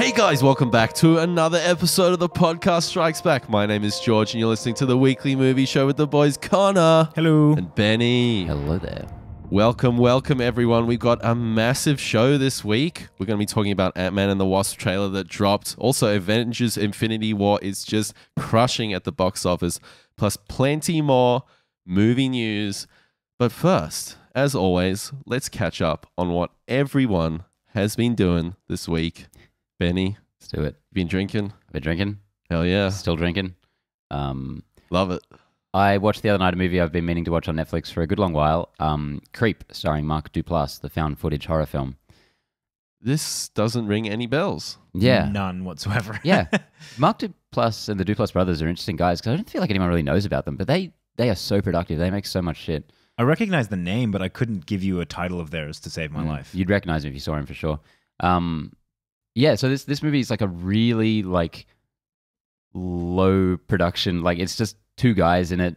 Hey guys, welcome back to another episode of the Podcast Strikes Back. My name is George and you're listening to the weekly movie show with the boys Connor. Hello. And Benny. Hello there. Welcome everyone. We've got a massive show this week. We're going to be talking about Ant-Man and the Wasp trailer that dropped. Also, Avengers Infinity War is just crushing at the box office. Plus plenty more movie news. But first, as always, let's catch up on what everyone has been doing this week. Benny, Let's do it. been drinking? I've been drinking. Hell yeah. Still drinking. Love it. I watched the other night a movie I've been meaning to watch on Netflix for a good long while. Creep, starring Mark Duplass, the found footage horror film. This doesn't ring any bells. Yeah. None whatsoever. Yeah. Mark Duplass and the Duplass brothers are interesting guys because I don't feel like anyone really knows about them, but they are so productive. They make so much shit. I recognize the name, but I couldn't give you a title of theirs to save my life. You'd recognize him if you saw him for sure. Yeah, so this movie is like a really like low production, like it's just two guys in it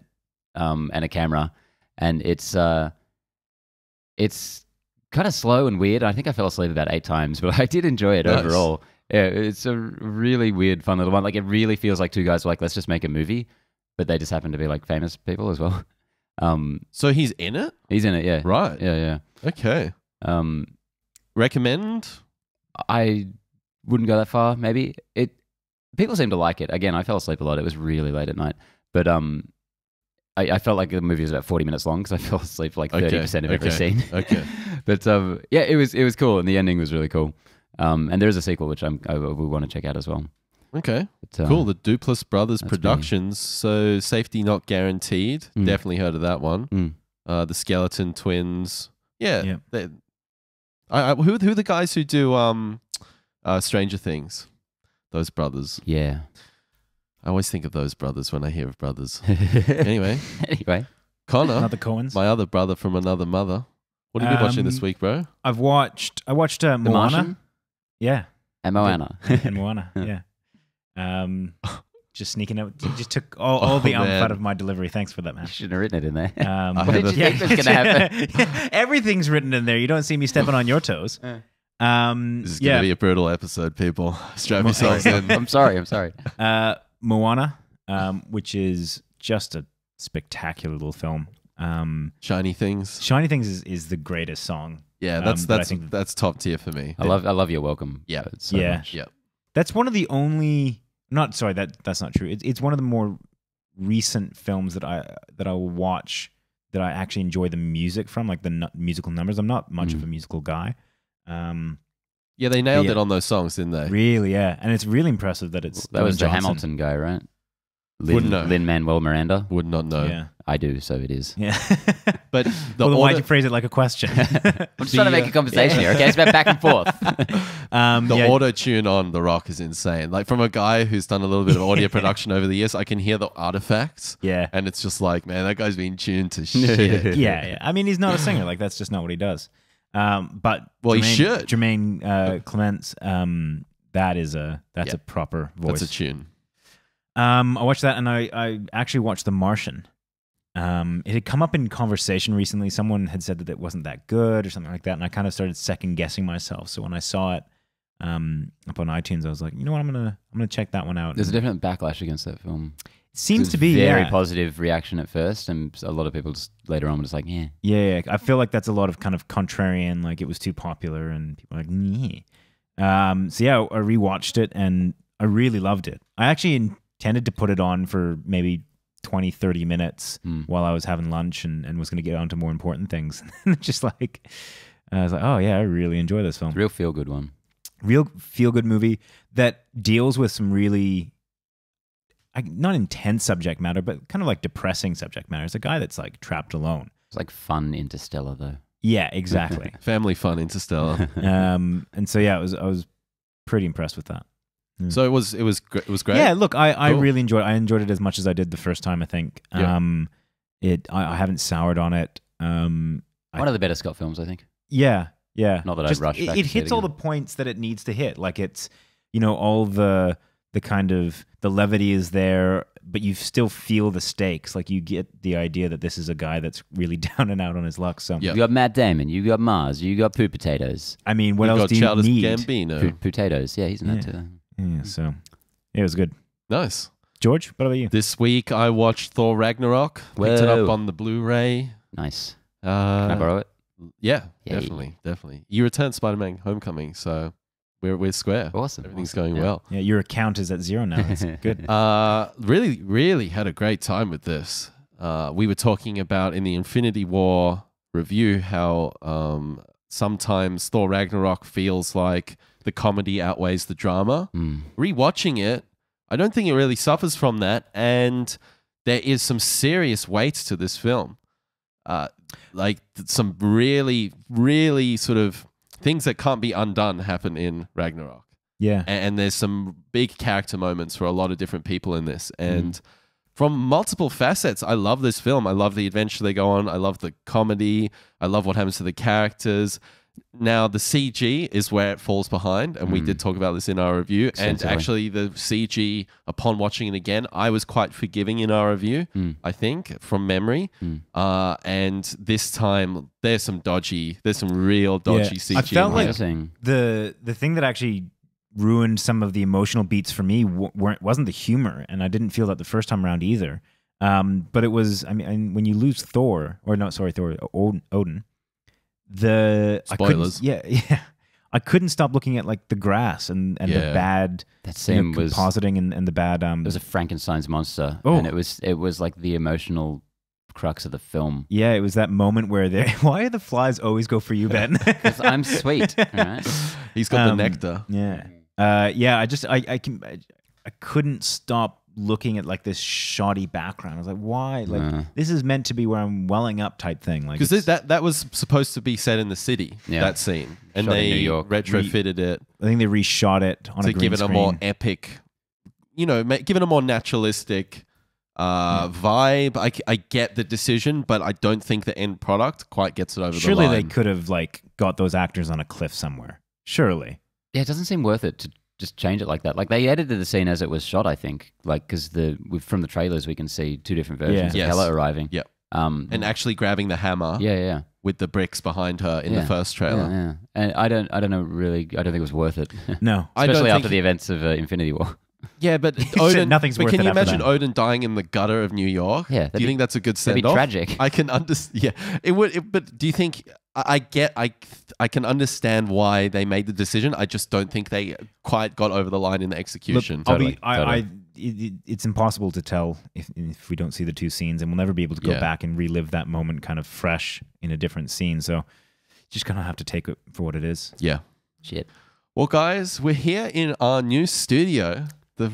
and a camera, and it's kind of slow and weird. I think I fell asleep about 8 times, but I did enjoy it overall. Yeah, it's a really weird, fun little one. Like it really feels like two guys were like, let's just make a movie, but they just happen to be like famous people as well. So he's in it? He's in it, yeah. Right. Yeah. Okay. Recommend? I wouldn't go that far, maybe. People seem to like it. Again, I fell asleep a lot. It was really late at night. But I felt like the movie was about 40 minutes long because I fell asleep for like 30% of every scene. Okay. But yeah, it was cool, and the ending was really cool. And there is a sequel, which I will want to check out as well. Okay. But, cool. The Duplass Brothers that's Productions. So Safety Not Guaranteed. Definitely heard of that one. The Skeleton Twins. Yeah. Who are the guys who do Stranger Things? Those brothers. Yeah. I always think of those brothers when I hear of brothers. Anyway. Connor. Not the Coens. My other brother from another mother. What have you been watching this week, bro? I watched Moana. Martian? Yeah. And Moana. And Moana, yeah. Just sneaking out. You just took all the out of my delivery. Thanks for that, man. You shouldn't have written it in there. What did you think was going to happen? Everything's written in there. You don't see me stepping on your toes. This is going to be a brutal episode, people. Strap yourselves in. I'm sorry. Moana, which is just a spectacular little film. Shiny Things. Shiny Things is the greatest song. Yeah, that's top tier for me. I love You're Welcome. Yeah. So much. Yeah. That's one of the only. That's not true. It's one of the more recent films that I will watch that I actually enjoy the music from, like the musical numbers. I'm not much of a musical guy. Yeah, they nailed it on those songs, didn't they? Really, yeah, and it's really impressive that it's that was Johnson. the Hamilton guy, right? Wouldn't know. Lin-Manuel Miranda. Would not know. Yeah, I do, so it is. yeah. But why'd you phrase it like a question? I'm just trying to make a conversation here, okay? It's about back and forth. The auto tune on The Rock is insane. Like from a guy who's done a little bit of audio production over the years, I can hear the artifacts. Yeah, and it's just like, man, that guy's been tuned to shit. yeah. I mean, he's not a singer. Like that's just not what he does. But he should. Jermaine Clements. That's a proper voice. That's a tune. I watched that, and I actually watched The Martian. It had come up in conversation recently. Someone had said that it wasn't that good or something like that, and I kind of started second guessing myself. So when I saw it up on iTunes, I was like, you know what, I'm gonna check that one out. There's a definite backlash against that film. Seems to be very positive reaction at first, and a lot of people just later on were just like, yeah. Yeah. I feel like that's a lot of kind of contrarian, like it was too popular, and people are like, yeah. So yeah, I rewatched it, and I really loved it. I actually intended to put it on for maybe 20, 30 minutes while I was having lunch and was going to get on to more important things. Just like, I was like, oh yeah, I really enjoy this film. It's a real feel-good one. Real feel-good movie that deals with some really, not intense subject matter, but kind of like depressing subject matter. It's a guy that's like trapped alone. It's like fun Interstellar though. Yeah, exactly. Family fun Interstellar. And so yeah, I was pretty impressed with that. So it was great. Yeah, look, I really enjoyed it. I enjoyed it as much as I did the first time, I think. I haven't soured on it. One of the better Scott films, I think. Yeah. Not that I'd rush back. It hits all the points that it needs to hit. Like it's, all the kind of the levity is there, but you still feel the stakes. Like you get the idea that this is a guy that's really down and out on his luck. So Yeah. You got Matt Damon, you got Mars, you got Poo Potatoes. I mean, what You else got do you Childish need? Gambino. Potatoes, yeah, he's in that too. Yeah, so it was good. Nice. George, what about you? This week I watched Thor Ragnarok. Picked it up Whoa. on the Blu-ray. Nice. Can I borrow it? Yeah, Yay. definitely. You returned Spider-Man Homecoming, so we're square. Awesome. Everything's awesome. going Yeah. well. Yeah, your account is at 0 now. That's good. Really had a great time with this. We were talking about in the Infinity War review how sometimes Thor Ragnarok feels like the comedy outweighs the drama. Rewatching it, I don't think it really suffers from that, and there is some serious weight to this film. Like some really, really sort of things that can't be undone happen in Ragnarok. Yeah. And there's some big character moments for a lot of different people in this. And from multiple facets, I love this film. I love the adventure they go on. I love the comedy. I love what happens to the characters. Now, the CG is where it falls behind, and we did talk about this in our review. And Extensively. actually, the CG, upon watching it again, I was quite forgiving in our review, I think, from memory. And this time, there's some real dodgy CG. I felt in like here. the thing that actually ruined some of the emotional beats for me wasn't the humor, and I didn't feel that the first time around either. But it was, I mean, when you lose Thor, Odin. Spoilers. I couldn't stop looking at like the grass and the bad That scene was compositing and the bad. It was a Frankenstein's monster, Oh. and it was like the emotional crux of the film. Yeah, it was that moment where they. Why do the flies always go for you, Ben? Because I'm sweet, right? He's got the nectar. Yeah, I couldn't stop looking at like this shoddy background. I was like, why? Like this is meant to be where I'm welling up type thing. Like Because that was supposed to be set in the city, that scene. And Shot in they New York. retrofitted it I think they reshot it on to a green give it screen. a more epic, give it a more naturalistic vibe. I get the decision, but I don't think the end product quite gets it over Surely the they line. could have like got those actors on a cliff somewhere. Surely. Yeah, it doesn't seem worth it to just change it like that. Like they edited the scene as it was shot, I think. Like because from the trailers we can see two different versions Yes. of Hela arriving. Yep. And actually grabbing the hammer yeah. with the bricks behind her in the first trailer. Yeah. And I don't know really. I don't think it was worth it. No. I don't Especially think after the events of Infinity War. Yeah, but Odin. nothing's but worth can it you after imagine that. Odin dying in the gutter of New York? Yeah, Do you think that's a good that'd be send off? tragic. I can understand. Yeah, it would. But do you think? I can understand why they made the decision. I just don't think they quite got over the line in the execution. Look, Totally. it's impossible to tell if we don't see the two scenes, and we'll never be able to go back and relive that moment kind of fresh in a different scene. So just kind of have to take it for what it is. Yeah. Shit. Well, guys, we're here in our new studio. The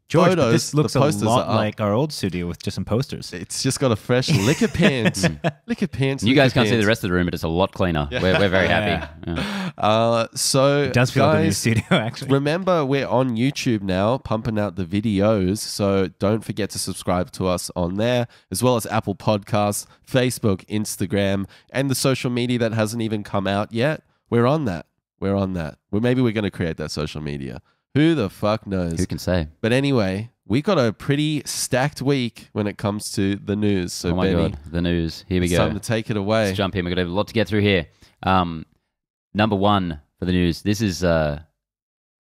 George, photos, but this looks the a posters lot are up. like our old studio with just some posters. It's just got a fresh liquor pants. Liquor pants. You liquor guys can't see pants. the rest of the room, but it's a lot cleaner. We're very happy. Yeah. So It does feel like a new guys, studio, actually. remember, we're on YouTube now, pumping out the videos. So don't forget to subscribe to us on there, as well as Apple Podcasts, Facebook, Instagram, and the social media that hasn't even come out yet. We're on that. Well, maybe we're going to create that social media. Who the fuck knows? Who can say? But anyway, we got a pretty stacked week when it comes to the news. So Oh my Benny, god, the news. Here we it's go. time to take it away. Let's jump in. We've got a lot to get through here. Number one for the news. This is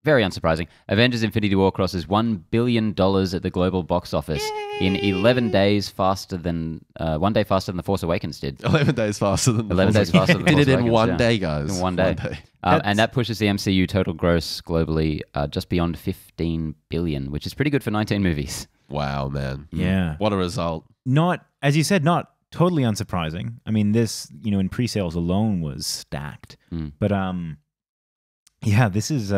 very unsurprising. Avengers Infinity War crosses $1 billion at the global box office in 11 days faster than 1 day faster than The Force Awakens did. 11 days faster than 11 days faster than The Did Force it in Awakens, one yeah. day, guys. In one day. And that pushes the MCU total gross globally just beyond 15 billion, which is pretty good for 19 movies. Wow, man. Yeah. What a result. Not, as you said, not totally unsurprising. I mean, this, in pre-sales alone was stacked. But yeah, this is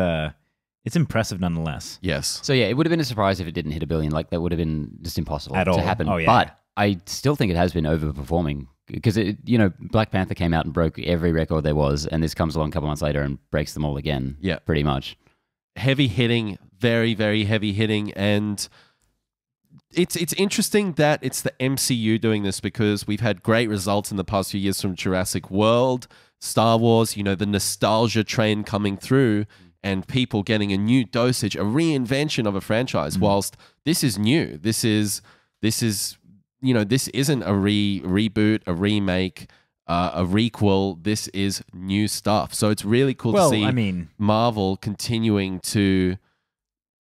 it's impressive nonetheless. Yes. So yeah, it would have been a surprise if it didn't hit $1 billion. Like that would have been just impossible At all. to happen. Oh, yeah. But I still think it has been overperforming because Black Panther came out and broke every record there was, and this comes along a couple months later and breaks them all again. Yeah. Pretty much. Heavy hitting, very, very heavy hitting. And it's interesting that it's the MCU doing this because we've had great results in the past few years from Jurassic World, Star Wars, the nostalgia train coming through. and people getting a new dosage, a reinvention of a franchise. Whilst this is new, this is this isn't a reboot, a remake, a requel. This is new stuff. So it's really cool to see Marvel continuing to,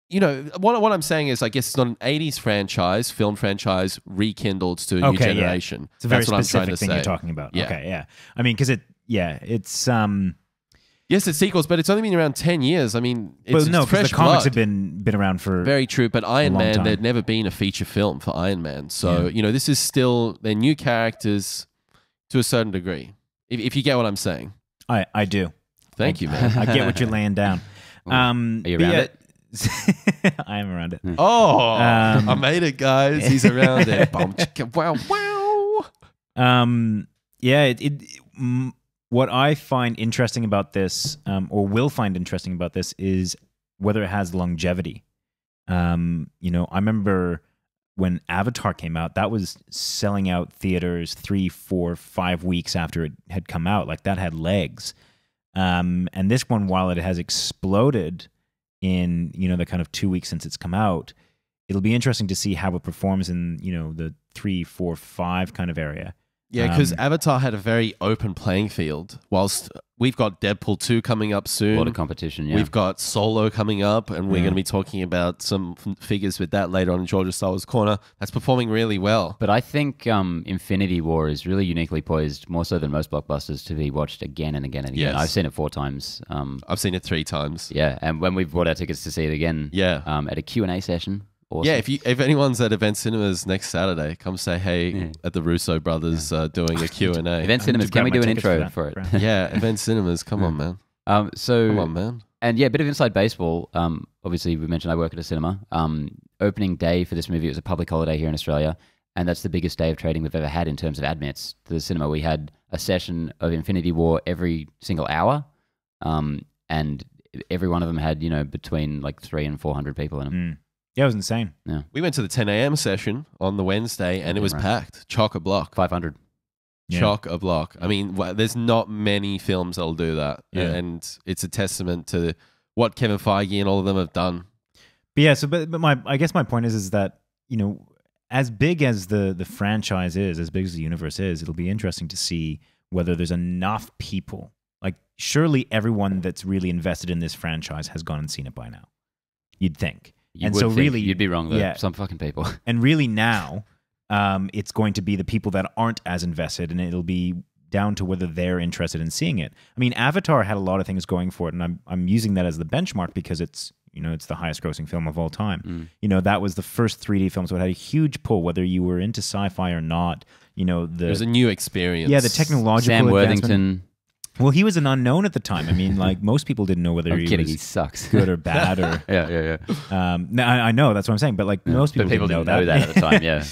what I'm saying is, I guess it's not an 80s franchise, film franchise rekindled to a new generation. Yeah. It's a very That's what specific I'm trying to thing say. you're talking about. Yeah. Okay, yeah. I mean, because it's Yes, it's sequels, but it's only been around 10 years. I mean, it's no, because fresh the comics blood. have been around for Very true, but Iron long Man, time. there'd never been a feature film for Iron Man. So, this is still, they're new characters to a certain degree, if you get what I'm saying. I do. Thank you, man. I get what you're laying down. Are you around it? I am around it. Oh, I made it, guys. He's around there. Boom, chicka, wow, wow. What I find interesting about this, or will find interesting about this, is whether it has longevity. I remember when Avatar came out, that was selling out theaters 3, 4, 5 weeks after it had come out. Like, that had legs. And this one, while it has exploded in, the kind of 2 weeks since it's come out, it'll be interesting to see how it performs in, the 3, 4, 5 kind of area. Yeah, because Avatar had a very open playing field. Whilst we've got Deadpool 2 coming up soon. A lot of competition, yeah. We've got Solo coming up, and we're going to be talking about some figures with that later on in Georgia Star Wars Corner. That's performing really well. But I think Infinity War is really uniquely poised, more so than most blockbusters, to be watched again and again and again. Yes. I've seen it 4 times. I've seen it 3 times. Yeah, and when we've bought our tickets to see it again, at a Q&A session. Awesome. Yeah, if anyone's at Event Cinemas next Saturday, come say hey at the Russo brothers doing a Q&A. Event Cinemas, can we do an intro for it? Yeah, Event Cinemas, come on, man. Come on, man. And yeah, a bit of inside baseball. Obviously, we mentioned I work at a cinema. Opening day for this movie, it was a public holiday here in Australia, and that's the biggest day of trading we've ever had in terms of admits to the cinema. We had a session of Infinity War every single hour, and every one of them had, between like 300 and 400 people in them. Yeah, it was insane. Yeah. We went to the 10 a.m. session on the Wednesday, and it was packed. Chock-a-block. 500. Yeah. Chock-a-block. I mean, there's not many films that'll do that. Yeah. And it's a testament to what Kevin Feige and all of them have done. But yeah, I guess my point is that, as big as the franchise is, as big as the universe is, it'll be interesting to see whether there's enough people. Like, surely everyone that's really invested in this franchise has gone and seen it by now. You'd think. You'd be wrong, though. Some fucking people. And really now, it's going to be the people that aren't as invested, and it'll be down to whether they're interested in seeing it. I mean, Avatar had a lot of things going for it, and I'm using that as the benchmark because it's the highest grossing film of all time. That was the first 3D film, so it had a huge pull, whether you were into sci-fi or not. It was a new experience. Yeah, the technological Sam advancement. Worthington. Well, he was an unknown at the time. I mean, like, most people didn't know whether he sucks. good or bad or yeah. No, I know, that's what I'm saying. But like most people didn't know that at the time. Yeah.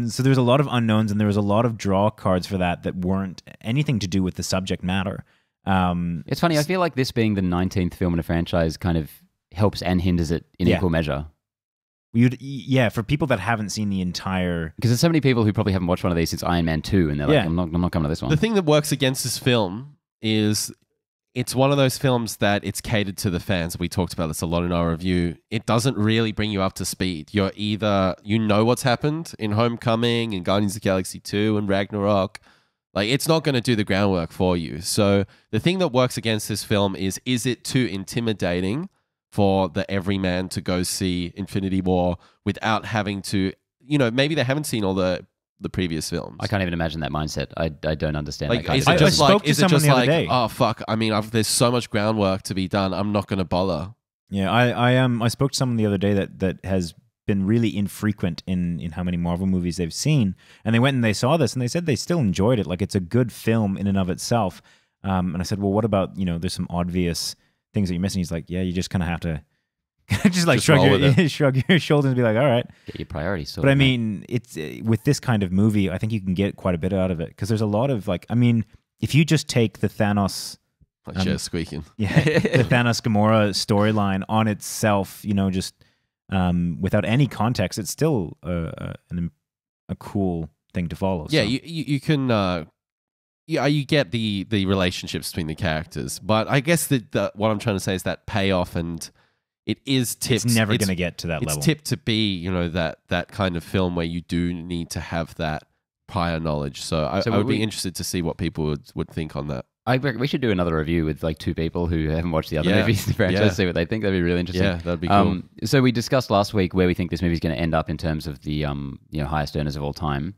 So there was a lot of unknowns, and there was a lot of draw cards for that weren't anything to do with the subject matter. It's funny. I feel like this being the 19th film in a franchise kind of helps and hinders it in equal measure. For people that haven't seen the entire, because there's so many people who probably haven't watched one of these since Iron Man 2, and they're like, I'm not coming to this one. The thing that works against this film is it's one of those films that it's catered to the fans. We talked about this a lot in our review. It doesn't really bring you up to speed. You're either, what's happened in Homecoming and Guardians of the Galaxy 2 and Ragnarok. Like, it's not going to do the groundwork for you. So the thing that works against this film is it too intimidating for the everyman to go see Infinity War without having to, maybe they haven't seen all the previous films. I can't even imagine that mindset. I don't understand. Like, that is it just like, day. oh fuck? I mean, there's so much groundwork to be done. I'm not going to bother. Yeah, I spoke to someone the other day that has been really infrequent in how many Marvel movies they've seen, and they went and they saw this, and they said they still enjoyed it. Like, it's a good film in and of itself. And I said, well, what about there's some obvious things that you're missing? He's like, yeah, you just kind of have to. just shrug your shoulders and be like, all right. Get your priorities sorted. But I mean, it's with this kind of movie, I think you can get quite a bit out of it because there's a lot of if you just take the Thanos, chair squeaking, the Thanos Gamora storyline on itself, just without any context, it's still a cool thing to follow. Yeah, so. you can yeah, you get the relationships between the characters, but I guess that what I'm trying to say is that payoff, and it is tipped. It's never going to get to that It's level. tipped to be, you know, that kind of film where you do need to have that prior knowledge. So I would be interested to see what people would think on that. I reckon we should do another review with like 2 people who haven't watched the other movies in the franchise, Yeah. see what they think. That'd be really interesting. Yeah, that'd be cool. So we discussed last week where we think this movie's going to end up in terms of the highest earners of all time.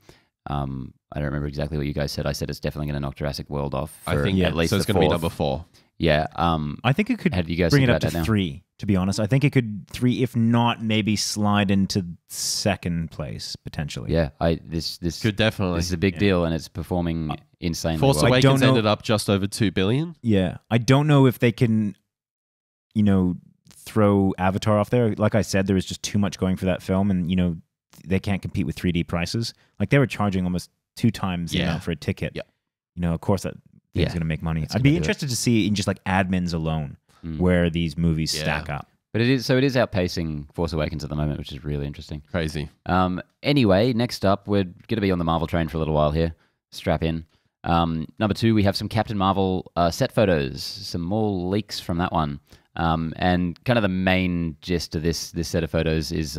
I don't remember exactly what you guys said. I said it's definitely going to knock Jurassic World off. I think at least so. It's the going to be fourth. number 4. Yeah. I think it could How do you guys bring think it up about to that now? 3, to be honest. I think it could 3, if not maybe slide into second place, potentially. Yeah. This Could definitely. This is a big deal, and it's performing insanely Force well. I Awakens don't know- ended up just over 2 billion. Yeah. I don't know if they can, throw Avatar off there. Like I said, there was just too much going for that film, and, they can't compete with 3D prices. Like they were charging almost 2 times the amount for a ticket. Yeah. Of course that thing's going to make money. It's I'd gonna be do it. interested to see in just like admins alone where these movies stack up. But it is outpacing Force Awakens at the moment, which is really interesting. Crazy. Anyway, next up, we're going to be on the Marvel train for a little while here. Strap in. Number 2, we have some Captain Marvel set photos, some more leaks from that one. And kind of the main gist of this set of photos is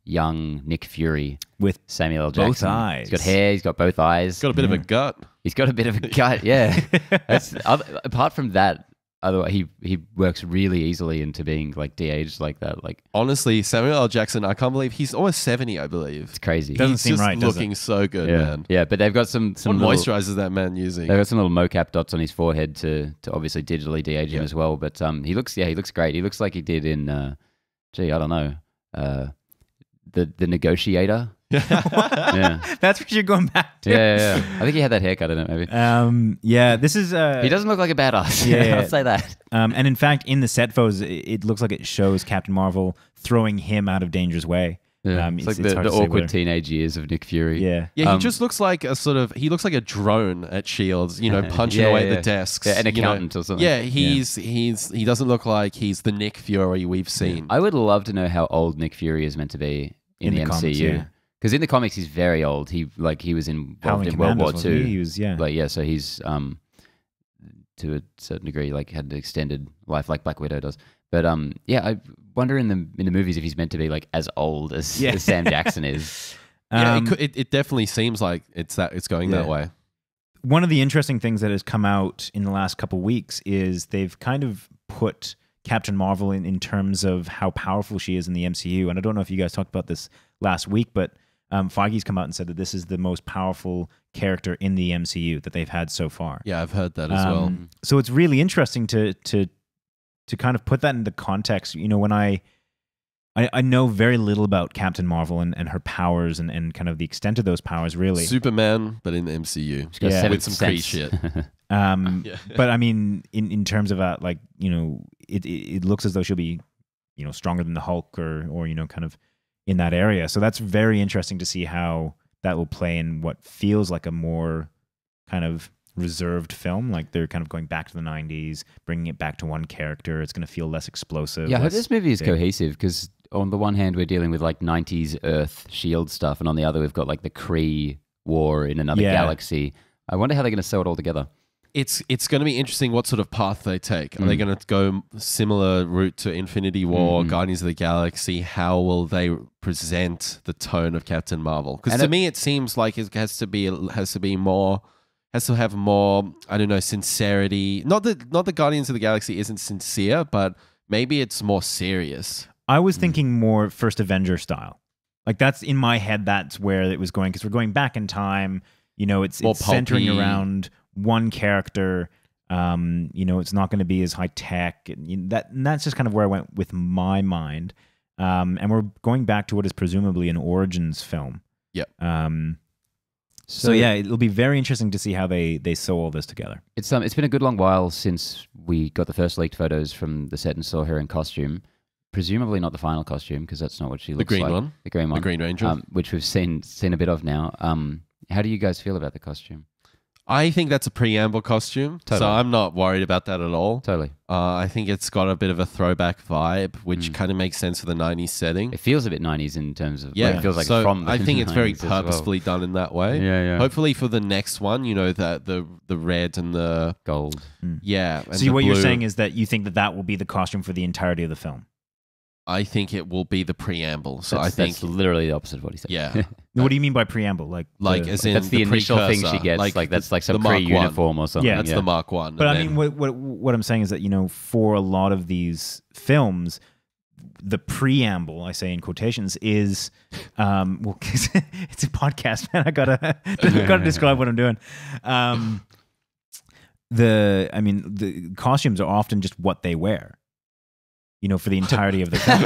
young Nick Fury With Samuel L. both Jackson. eyes. He's got hair, he's got both eyes. Got a bit of a gut. He's got a bit of a gut, yeah. Apart from that, otherwise he works really easily into being like de-aged like that. Like Honestly, Samuel L. Jackson, I can't believe he's almost 70, I believe. it's crazy. Doesn't He's seem just right, does looking so good, yeah, man. yeah. But they've got some What little, moisturizer is that man using? they've got some little mocap dots on his forehead to obviously digitally de-age him as well. But he looks great. He looks like he did in I don't know, the Negotiator. Yeah. That's what you're going back to. Yeah. I think he had that haircut in it, maybe. This is He doesn't look like a badass. Yeah. I'll say that. and in fact, in the set photos, it looks like it shows Captain Marvel throwing him out of danger's way. Yeah. It's like the hard to say awkward whether- teenage years of Nick Fury. Yeah. Yeah, he just looks like he looks like a drone at Shields, punching Yeah, away yeah. the desks. Yeah, an you know. accountant or something. Yeah, he doesn't look like he's the Nick Fury we've seen. I would love to know how old Nick Fury is meant to be in the MCU. comics, yeah. Because in the comics, he's very old. He was involved Howling in World War Commandos, wasn't II. He was, yeah. Like, yeah, so he's to a certain degree like had an extended life like Black Widow does. But I wonder in the movies if he's meant to be like as old as Sam Jackson is. Yeah, it definitely seems like it's going that way. One of the interesting things that has come out in the last couple weeks is they've kind of put Captain Marvel in terms of how powerful she is in the MCU. And I don't know if you guys talked about this last week, but Feige's come out and said that this is the most powerful character in the MCU that they've had so far. Yeah, I've heard that as well. So it's really interesting to kind of put that into context. When I know very little about Captain Marvel and her powers and kind of the extent of those powers, really. Superman, but in the MCU. She's got Yeah. seven With some Kree cents. shit. But I mean, in terms of it looks as though she'll be, stronger than the Hulk or kind of in that area. So that's very interesting to see how that will play in what feels like a more kind of reserved film. Like they're kind of going back to the 90s, bringing it back to one character. It's going to feel less explosive. Yeah, I hope less this movie is big. cohesive because on the one hand we're dealing with like 90s Earth shield stuff, and on the other we've got like the Kree war in another galaxy. I wonder how they're going to sew it all together. It's going to be interesting what sort of path they take. Are they going to go similar route to Infinity War, Guardians of the Galaxy? How will they present the tone of Captain Marvel? Because to me, it seems like it has to have more. I don't know, sincerity. Not that Guardians of the Galaxy isn't sincere, but maybe it's more serious. I was thinking more first Avenger style. Like that's in my head. That's where it was going because we're going back in time. It's More centering pulpy. around one character. It's not going to be as high tech. And that's just kind of where I went with my mind. And we're going back to what is presumably an origins film. Yep. So yeah, it'll be very interesting to see how they sew all this together. It's been a good long while since we got the first leaked photos from the set and saw her in costume. Presumably not the final costume because that's not what she looks like. green one? The green one. The Green Ranger. Which we've seen a bit of now. How do you guys feel about the costume? I think that's a preamble costume, so Totally. I'm not worried about that at all. Totally. I think it's got a bit of a throwback vibe, which kind of makes sense for the 90s setting. It feels a bit 90s in terms of Yeah, like, it feels like so from the I think it's very 90s as well. purposefully done in that way. Yeah. Hopefully for the next one, you know, that the red and the Gold. yeah. And So the what you're blue, saying is that you think that that will be the costume for the entirety of the film. I think it will be the preamble. So That's, I think that's literally the opposite of what he said. yeah, What do you mean by preamble? Like as in that's the initial thing she precursor, gets. Like that's like some the Mark pre-uniform or something. Yeah. That's the Mark 1. But and I mean, what I'm saying is that, you know, for a lot of these films, the preamble, I say in quotations, is well, it's a podcast, man. I gotta describe what I'm doing. The costumes are often just what they wear, you know, for the entirety of the film.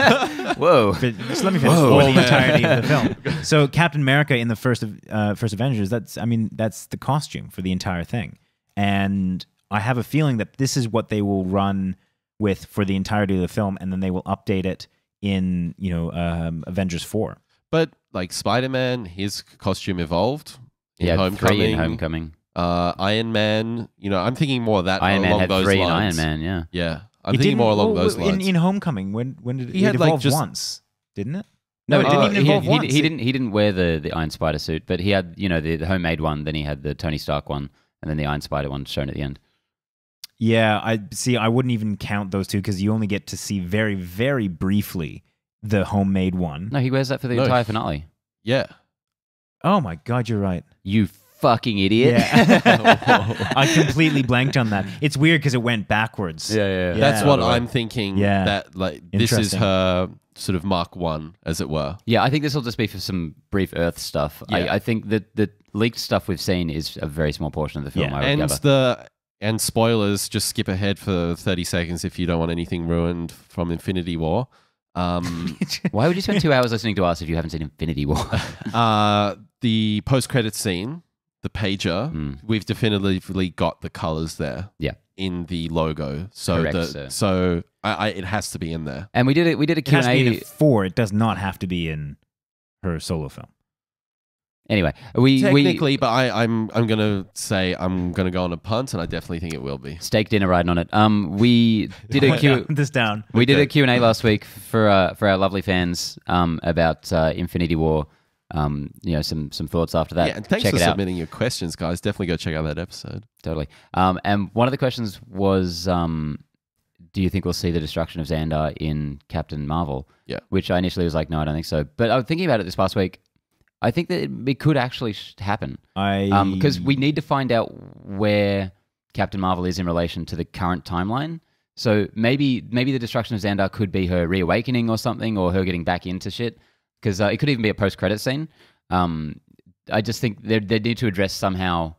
Whoa. But just let me finish. For the entirety of the film. So Captain America in the first Avengers, that's the costume for the entire thing. And I have a feeling that this is what they will run with for the entirety of the film, and then they will update it in, you know, Avengers 4. But like Spider-Man, his costume evolved. Yeah, 3 in Homecoming. Iron Man, you know, I'm thinking more of that Iron Man along had those 3 in lines. Iron Man, yeah. Yeah. I'm thinking more along those lines. In Homecoming, when did He it had, like, evolve just- once, didn't it? No, it didn't even evolve once. He didn't wear the Iron Spider suit, but he had, you know, the homemade one, then he had the Tony Stark one, and then the Iron Spider one shown at the end. Yeah, I wouldn't even count those two because you only get to see very, very briefly the homemade one. No, he wears that for the No. entire finale. Yeah. Oh my God, you're right. You fucking idiot. Yeah. I completely blanked on that. It's weird because it went backwards. Yeah. That's what Totally. I'm thinking. Yeah. That like this is Interesting. her sort of Mark 1, as it were. Yeah, I think this will just be for some brief Earth stuff. Yeah. I think that the leaked stuff we've seen is a very small portion of the film, Yeah. I would And gather. and spoilers, just skip ahead for 30 seconds if you don't want anything ruined from Infinity War. Why would you spend 2 hours listening to us if you haven't seen Infinity War? The post-credit scene, the pager, we've definitively got the colors there. Yeah. In the logo. So Correct, the sir. it has to be in there. And we did a It has to be in Q&A. a 4. It does not have to be in her solo film. Anyway, we Technically, but I'm gonna say I'm gonna go on a punt, and I definitely think it will be. steak dinner riding on it. We did a Q. This down. We did a Q&A last week for our lovely fans about Infinity War. You know, some thoughts after that. Yeah, and thanks Check for it out. submitting your questions, guys. Definitely go check out that episode. Totally. And one of the questions was, do you think we'll see the destruction of Xandar in Captain Marvel? Yeah. Which I initially was like, no, I don't think so. But I was thinking about it this past week. I think that it could actually happen. Because we need to find out where Captain Marvel is in relation to the current timeline. So maybe the destruction of Xandar could be her reawakening or something, or her getting back into shit. Because it could even be a post-credit scene. I just think they need to address somehow,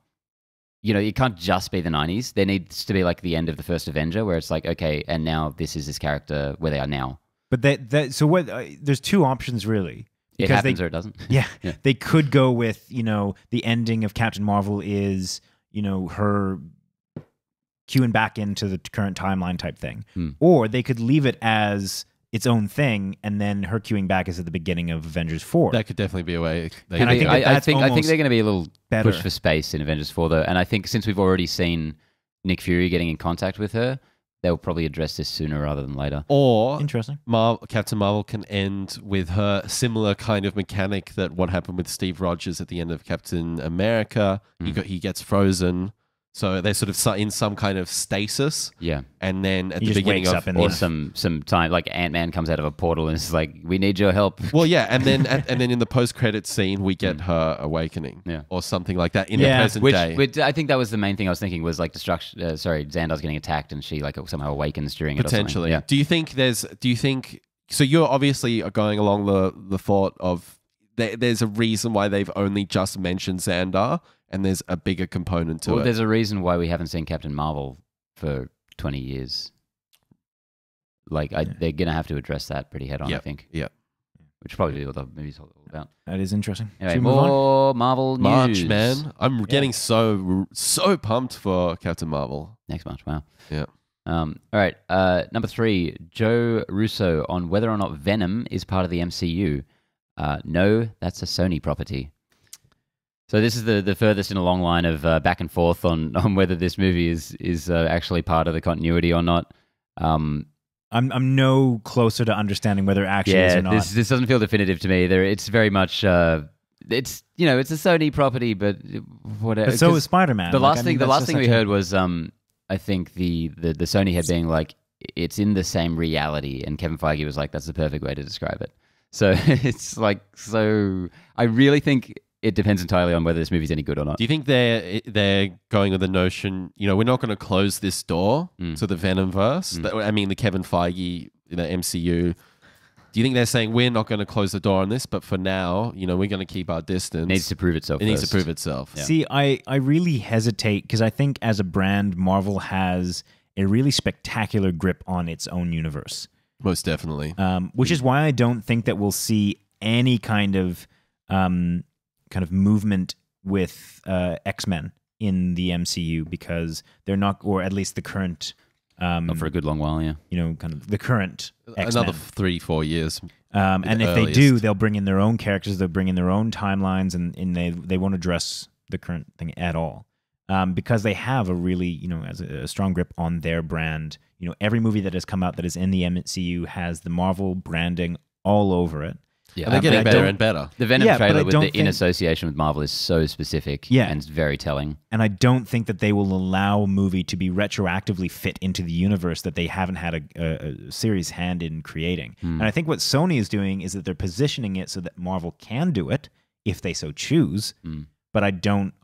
you know, it can't just be the 90s. There needs to be like the end of the first Avenger where it's like, okay, and now this is this character where they are now. But so what? There's two options really. It Because happens or it doesn't. Yeah, Yeah. they could go with, you know, the ending of Captain Marvel is, you know, her queuing back into the current timeline type thing. Or they could leave it as its own thing, and then her queuing back is at the beginning of Avengers 4. That could definitely be a way. And I think that that's I think almost they're going to be a little better. push for space in Avengers 4 though. And I think since we've already seen Nick Fury getting in contact with her, they'll probably address this sooner rather than later. Or Interesting. Captain Marvel can end with her similar kind of mechanic that what happened with Steve Rogers at the end of Captain America. He gets frozen. So they're sort of in some kind of stasis. Yeah. And then at He the just beginning wakes of... up in Or the- some time, like Ant-Man comes out of a portal and is like, we need your help. Well, yeah, and then in the post-credit scene, we get her awakening. Yeah. Or something like that in Yeah. the present day. Which I think that was the main thing I was thinking was like Xandar's getting attacked and she like somehow awakens during it or Potentially. something. Yeah. Do you think so you're obviously going along the thought of there's a reason why they've only just mentioned Xandar, and there's a bigger component to Well, it. there's a reason why we haven't seen Captain Marvel for 20 years. Like, they're going to have to address that pretty head on, I think. Yeah. Which probably be what the movie's all about. That is interesting. Anyway, Should we move on? more Marvel March, news. man. I'm getting so pumped for Captain Marvel. Next March, wow. Yeah. All right, number 3, Joe Russo on whether or not Venom is part of the MCU. No, that's a Sony property. So this is the furthest in a long line of back and forth on whether this movie is actually part of the continuity or not. I'm no closer to understanding whether it actually is or not. This doesn't feel definitive to me. It's very much it's it's a Sony property, but whatever. But so is Spider-Man. The last thing we heard was I think the Sony head being like, it's in the same reality, and Kevin Feige was like, that's the perfect way to describe it. So it's like, so I really think it depends entirely on whether this movie's any good or not. Do you think they're going with the notion, we're not going to close this door to the Venomverse? I mean, the Kevin Feige, the MCU. Do you think they're saying we're not going to close the door on this, but for now, we're going to keep our distance? It needs to prove itself. It needs to prove itself. Yeah. See, I really hesitate because I think as a brand, Marvel has a really spectacular grip on its own universe. Most definitely. Which is why I don't think that we'll see any kind of movement with X-Men in the MCU because they're not, or at least the current. Not for a good long while, yeah. Kind of the current X-Men. Another 3-4 years. And if they do, they'll bring in their own characters, they'll bring in their own timelines, and they won't address the current thing at all. Because they have a really, as a strong grip on their brand. Every movie that has come out that is in the MCU has the Marvel branding all over it. Yeah, and they're getting better and better. The Venom trailer with the in association with Marvel is so specific and very telling. And I don't think that they will allow a movie to be retroactively fit into the universe that they haven't had a serious hand in creating. And I think what Sony is doing is that they're positioning it so that Marvel can do it if they so choose. But I don't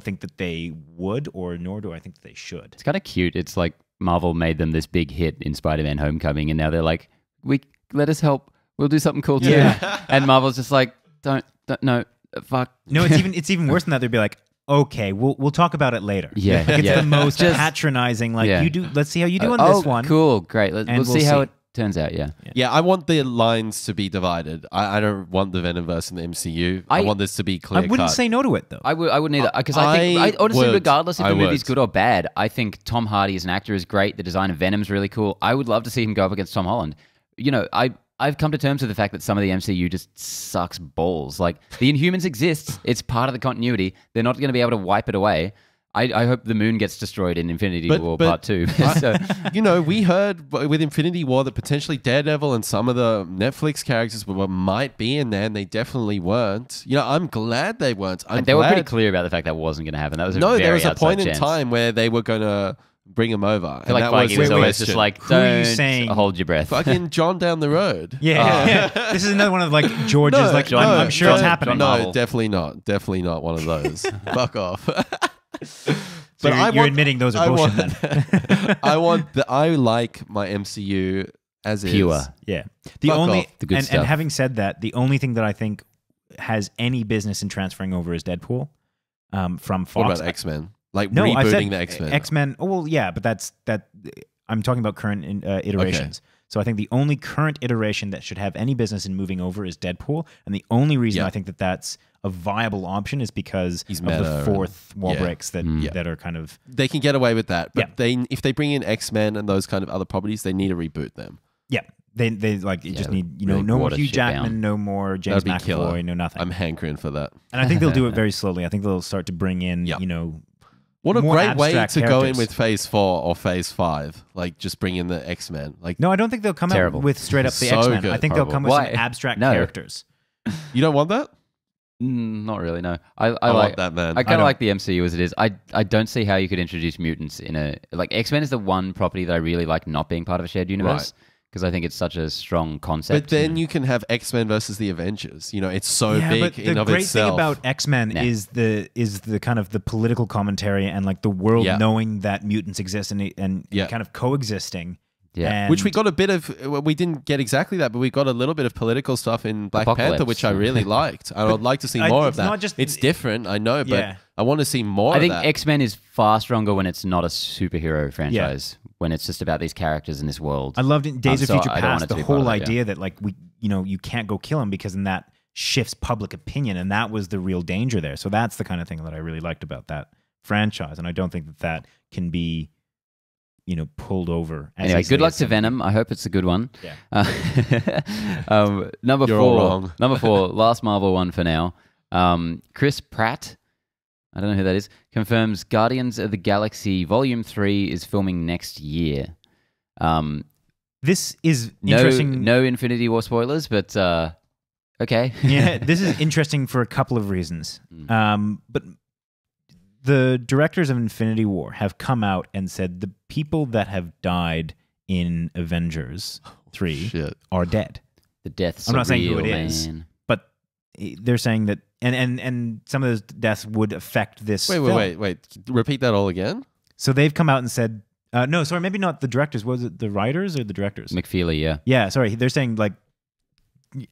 think that they would, nor do I think that they should. It's kind of cute. It's like Marvel made them this big hit in Spider-Man Homecoming, and now they're like, let us help. We'll do something cool too. Yeah. And Marvel's just like, don't, no, fuck. No, it's even worse than that. They'd be like, okay, we'll talk about it later. Yeah. Like it's the most patronizing, you do, let's see how you do on this one. Cool, great. We'll see how it turns out, Yeah, I want the lines to be divided. I don't want the Venomverse in the MCU. I want this to be clear cut. I wouldn't say no to it, though. I wouldn't either. Because I think, honestly, regardless if the movie's good or bad, I think Tom Hardy as an actor is great. The design of Venom's really cool. I would love to see him go up against Tom Holland. I've come to terms with the fact that some of the MCU just sucks balls. Like, the Inhumans exists. It's part of the continuity. They're not going to be able to wipe it away. I hope the moon gets destroyed in Infinity War Part 2. We heard with Infinity War that potentially Daredevil and some of the Netflix characters might be in there, and they definitely weren't. I'm glad they weren't. They were pretty clear about the fact that wasn't going to happen. That was there was a point in time where they were going to bring him over. I feel like Feige was always just like, don't hold your breath. Fucking John down the road. Yeah. This is another one of George's. I'm sure it's happening. No, definitely not. Definitely not one of those. Fuck off. So you're admitting those are bullshit then. I like my MCU as pure. is. Yeah. The good stuff. And having said that, the only thing that I think has any business in transferring over is Deadpool from Fox. What about X-Men? Rebooting the X-Men. X-Men. Oh, well, yeah, but that's I'm talking about current iterations. Okay. So I think the only current iteration that should have any business in moving over is Deadpool, and the only reason I think that that's a viable option is because of the fourth wall breaks that are kind of... They can get away with that, but if they bring in X-Men and those kind of other properties, they need to reboot them. Yeah. They just need, no more Hugh Jackman, no more James McAvoy, no nothing. I'm hankering for that. And I think they'll do it very slowly. I think they'll start to bring in, what a great way to characters. Go in with Phase 4 or Phase 5. Just bring in the X-Men. No, I don't think they'll come out with straight up the X-Men. I think they'll come with some abstract characters. You don't want that? Not really, no. I like that, man. I kind of like the MCU as it is. I don't see how you could introduce mutants in a... X-Men is the one property that I really like not being part of a shared universe. Right. Because I think it's such a strong concept. But then you can have X-Men versus the Avengers. It's so big but in of itself. The great thing about X-Men is the kind of the political commentary and the world knowing that mutants exist and kind of coexisting. Yeah, which we got a bit of. We didn't get exactly that, but we got a little bit of political stuff in Black Panther, which I really liked. I would like to see more of that. It's different, I know, but I want to see more of that. I think X-Men is far stronger when it's not a superhero franchise. When it's just about these characters in this world. I loved in Days of Future Past the whole idea that you can't go kill him because then that shifts public opinion, and that was the real danger there. So that's the kind of thing that I really liked about that franchise, and I don't think that can be pulled over. Anyway, good luck to Venom. I hope it's a good one. Yeah. Number 4, last Marvel one for now. Chris Pratt, I don't know who that is, confirms Guardians of the Galaxy Volume 3 is filming next year. This is No, interesting. no Infinity War spoilers, but okay. Yeah, this is interesting for a couple of reasons. But the directors of Infinity War have come out and said the people that have died in Avengers 3 are dead. The deaths I'm are not saying who real, it is, man. but they're saying that, and some of those deaths would affect this. film. Wait. Repeat that all again. So they've come out and said, no, sorry, maybe not the directors. Was it the writers or the directors? McFeely, yeah. Yeah, sorry. They're saying like,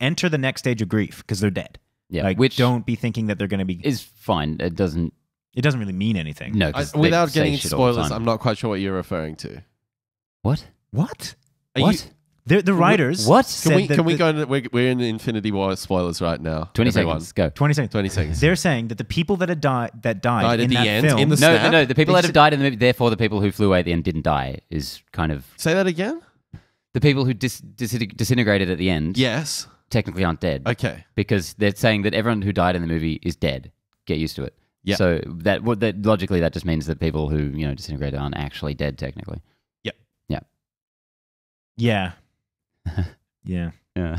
enter the next stage of grief because they're dead. Yeah, like, which don't be thinking that they're going to be. is fine. It doesn't really mean anything. No, 'cause they Without say getting into shit all the spoilers, time. I'm not quite sure what you're referring to. What? What? Are What? The writers. What? Can we go into, we're in Infinity War spoilers right now. 20 everyone. seconds, go. 20 seconds. 20 seconds. They're saying that the people that had died Died in at the that end, film. in the No, snap? no, the people that have died in the movie, therefore the people who flew away at the end didn't die, is kind of... Say that again? The people who disintegrated at the end Yes. technically aren't dead. Okay. Because they're saying that everyone who died in the movie is dead. Get used to it. Yeah. So that logically, that just means that people who, disintegrated aren't actually dead technically. Yeah. Yeah. Yeah.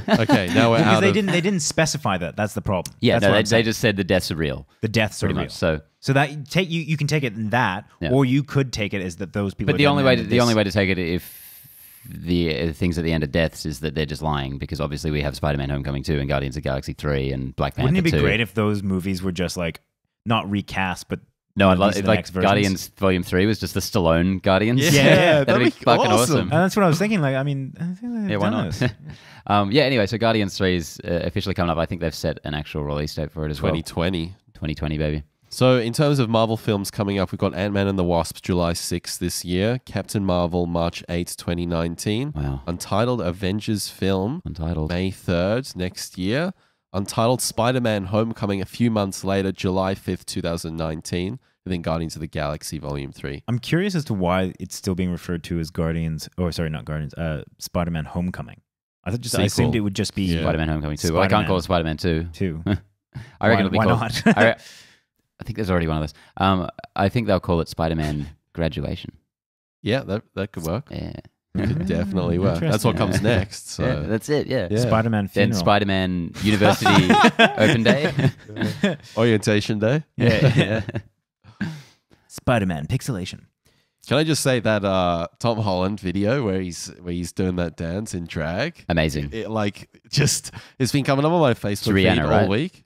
Okay, now we're Because out they of... didn't they didn't specify that. Yeah, That's no, what I'm they saying. just said the deaths are real. The deaths are Pretty real. much. So that you can take it in that, Yeah. or you could take it as that those people. But are the dead only and way that to, the this- only way to take it if the things at the end of deaths is that they're just lying, because obviously we have Spider-Man: Homecoming 2 and Guardians of the Galaxy 3 and Black Panther 2. Wouldn't it be great if those movies were just like not recast, but No, I'd love these are it. the Like next versions? Guardians Volume 3 was just the Stallone Guardians. Yeah, that'd be fucking awesome. That's what I was thinking. Like, I mean, I think they've Yeah, why done not? this. Yeah, anyway, so Guardians 3 is officially coming up. I think they've set an actual release date for it as well. 2020. 2020, baby. So in terms of Marvel films coming up, we've got Ant-Man and the Wasp July 6th this year, Captain Marvel March 8th, 2019, Wow. Untitled Avengers film Untitled. May 3rd next year, Untitled Spider-Man Homecoming a few months later, July 5th, 2019, and then Guardians of the Galaxy Volume 3. I'm curious as to why it's still being referred to as Guardians. Oh, sorry, not Guardians. Spider-Man: Homecoming. I assumed Sequel. it would just be Yeah. Spider-Man Homecoming 2. Well, I can't call it Spider-Man 2. 2. I reckon it'll be why called... not? I think there's already one of those. I think they'll call it Spider-Man Graduation. Yeah, that could work. Yeah. Could definitely work. That's Interesting. what comes next. So. Yeah, that's it, yeah. Yeah. Spider-Man Then funeral. Spider-Man University Open Day. Orientation Day. Yeah. Spider-Man pixelation. Can I just say that Tom Holland video where he's doing that dance in drag? Amazing. It's been coming up on my Facebook Rihanna, feed all right? week.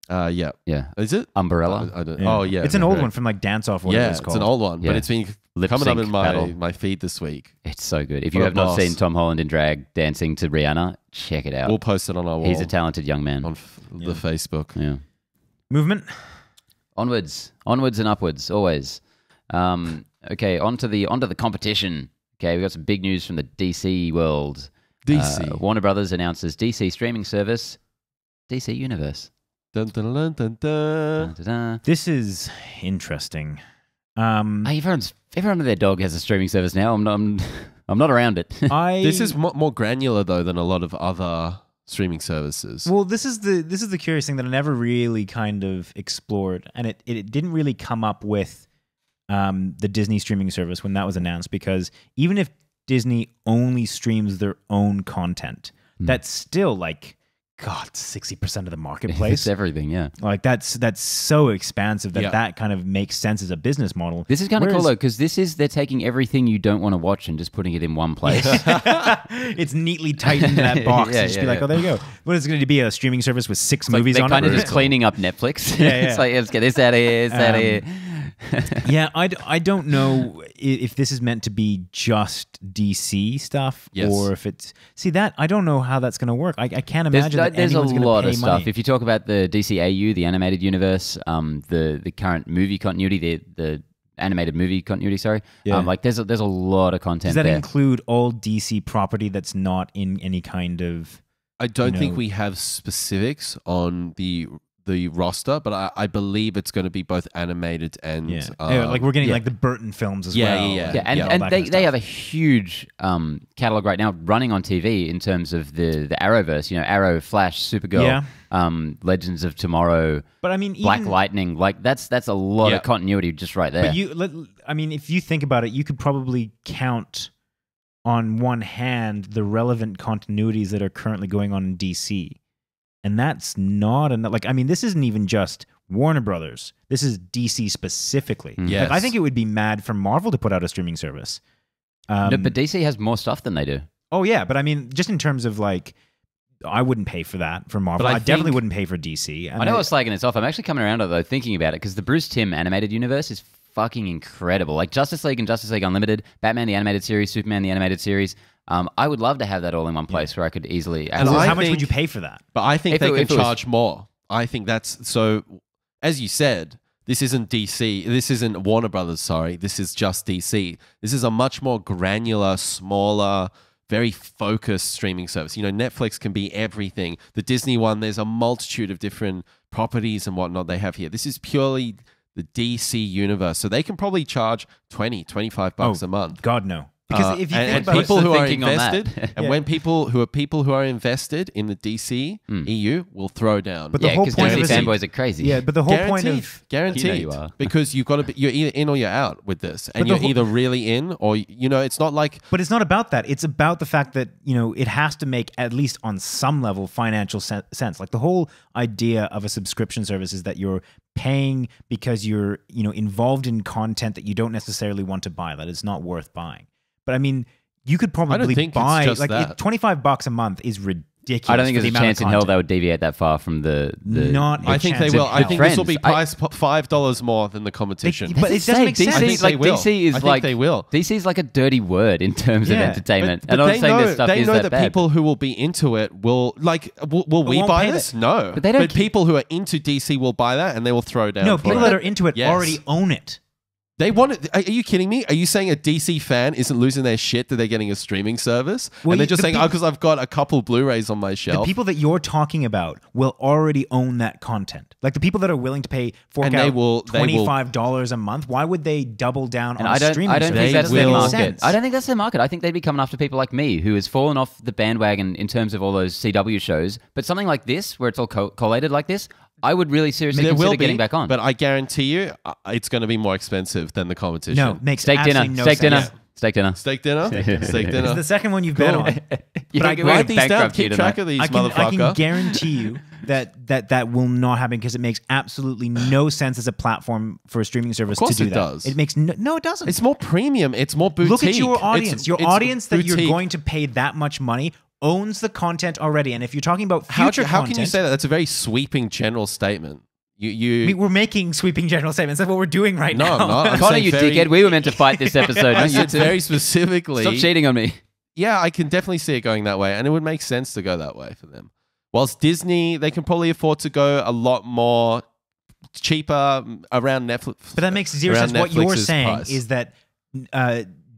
Yeah. Yeah. Is it? Umbrella. I don't, Yeah. Oh, yeah. It's an old correct. one from like Dance Off, whatever Yeah, it's it's called. an old one, Yeah. but it's been Lip coming up sync in battle. my feed this week. It's so good. If you What a have not boss. seen Tom Holland in drag dancing to Rihanna, check it out. We'll post it on our wall. He's a talented young man. on the Facebook. Yeah. Movement. Onwards and upwards, always. Okay, onto the competition. Okay, we got some big news from the DC world. DC. Warner Brothers announces DC streaming service, DC Universe. Dun, dun, dun, dun, dun. Da-da-da. This is interesting. Hey, everyone and their dog has a streaming service now. I'm not around it. This is more granular though than a lot of other streaming services. Well, this is the curious thing that I never really kind of explored, and it didn't really come up with the Disney streaming service when that was announced, because even if Disney only streams their own content, that's still like 60% of the marketplace. It's everything, yeah. Like that's so expansive that Yeah. that kind of makes sense as a business model. This is kind of cool Whereas- though, because they're taking everything you don't want to watch and just putting it in one place. It's neatly tight in that box. Yeah, and just be yeah, like, yeah. oh, there you go. What is it going to be? A streaming service with 6 Like, movies they're on kind it? of just cleaning up Netflix. Yeah, yeah. It's like, let's get this out of here, it's out of here. Yeah, I don't know if this is meant to be just DC stuff, Yes. or if it's... See, that, I don't know how that's going to work. I can't imagine that There's a anyone's going to lot pay of stuff. money. If you talk about the DCAU, the animated universe, the current movie continuity, the animated movie continuity, sorry. Yeah. Like there's a lot of content Does that there. include all DC property that's not in any kind of... I don't think know. we have specifics on the the roster, but I believe it's going to be both animated and like we're getting like the Burton films as well. Yeah, and they have a huge catalog right now running on TV in terms of the Arrowverse. You know, Arrow, Flash, Supergirl, Legends of Tomorrow. But I mean, Black Lightning. Like that's a lot of continuity just right there. But I mean, if you think about it, you could probably count on one hand the relevant continuities that are currently going on in DC. And that's not enough. Like, I mean, this isn't even just Warner Brothers. This is DC specifically. Yes. Like, I think it would be mad for Marvel to put out a streaming service. No, but DC has more stuff than they do. Oh, yeah. But I mean, just in terms of like, I wouldn't pay for that for Marvel. I definitely wouldn't pay for DC. I know it's slagging this off. I'm actually coming around to it, though, thinking about it, because the Bruce Timm animated universe is fucking incredible. Like Justice League and Justice League Unlimited, Batman the animated series, Superman the animated series. I would love to have that all in one place where I could easily... And how much would you pay for that? But I think they can charge more. I think that's... So, as you said, this isn't DC. This isn't Warner Brothers, sorry. This is just DC. This is a much more granular, smaller, very focused streaming service. You know, Netflix can be everything. The Disney one, there's a multitude of different properties and whatnot they have here. This is purely the DC universe. So they can probably charge $20-$25 a month. God, no. Because if you think and about people who are thinking on that. invested, and when people who are invested in the DC EU will throw down. But the whole point of DC fanboys are crazy. Yeah, but the whole point of guaranteed, You know you are. because you've got to be, you're either in or you're out with this, and you're either really in or it's not like. But it's not about that. It's about the fact that it has to make, at least on some level, financial sense. Like the whole idea of a subscription service is that you're paying because you're involved in content that you don't necessarily want to buy, that it's not worth buying. But I mean, you could probably buy like $25 a month is ridiculous. I don't think there's a chance in hell they would deviate that far from the not. I think they will. I think this will be priced $5 more than the competition. But it doesn't make sense. They will. DC is like a dirty word in terms of entertainment. But and I'm not saying this stuff they is know that that bad. people who will be into it will will we buy this? No. But they don't. People who are into DC will buy that and they will throw down. No, people that are into it already own it. They want it. Are you kidding me? Are you saying a DC fan isn't losing their shit that they're getting a streaming service? Well, and they're just saying, because I've got a couple Blu-rays on my shelf. The people that you're talking about will already own that content. Like the people that are willing to fork out $25 a month, why would they double down on a streaming service? I don't think that's their market. I don't think that's their market. I think they'd be coming after people like me, who has fallen off the bandwagon in terms of all those CW shows. But something like this, where it's all collated like this, I would really seriously consider getting back on. But I guarantee you, it's going to be more expensive than the competition. No, makes steak dinner. No steak sense. dinner. Yeah. Steak dinner. Steak dinner. Steak dinner. It's the second one you've been on. But I write these down. Keep track of these, motherfucker. I can guarantee you that will not happen because it makes absolutely no sense as a platform for a streaming service to do that. Of course it does. It makes no, it doesn't. It's more premium. It's more boutique. Look at your audience. Your audience that boutique. you're going to pay that much money owns the content already. And if you're talking about future how content, can you say that? That's a very sweeping general statement. We're making sweeping general statements. That's what we're doing right now. No, I'm Connor, you dickhead. We were meant to fight this episode. I said very specifically. Stop cheating on me. Yeah, I can definitely see it going that way, and it would make sense to go that way for them. Whilst Disney, they can probably afford to go a lot more cheaper around Netflix. But that makes zero sense. What you're saying price. is that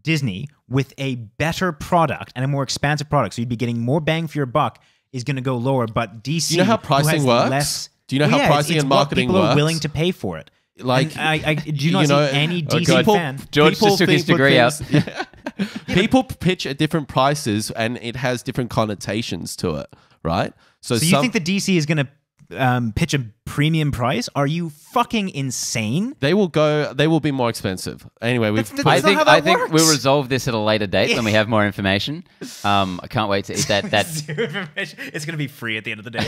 Disney, with a better product and a more expansive product, so you'd be getting more bang for your buck, is going to go lower. But DC, do you know how pricing works? Do you know how pricing and marketing people works? are willing to pay for it. Like, I do not see any DC fan. George just took his degree out. People pitch at different prices, and it has different connotations to it, right? So you think the DC is going to pitch a premium price? Are you fucking insane? They will be more expensive. Anyway, I think we'll resolve this at a later date when we have more information. I can't wait to eat that. It's going to be free at the end of the day.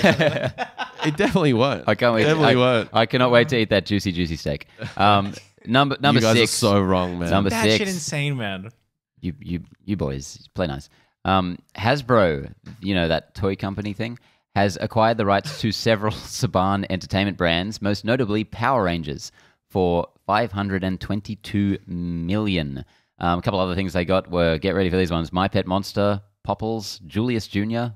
It definitely won't. I can't wait. Won't. I cannot wait to eat that juicy steak. Number you guys 6. are so wrong, man. Number 6. That shit insane, man. You boys play nice. Hasbro, that toy company thing, has acquired the rights to several Saban entertainment brands, most notably Power Rangers, for $522 million. A couple other things they got were, get ready for these ones, My Pet Monster, Popples, Julius Jr.,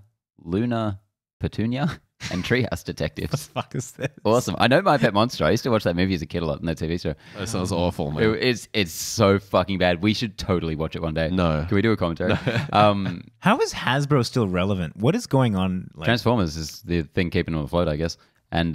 Luna, Petunia, and Treehouse Detectives. What the fuck is this? Awesome. I know My Pet Monster. I used to watch that movie as a kid a lot in that TV show. That sounds awful, man. It's so fucking bad. We should totally watch it one day. No. Can we do a commentary? How is Hasbro still relevant? What is going on? Transformers is the thing keeping them afloat, I guess. and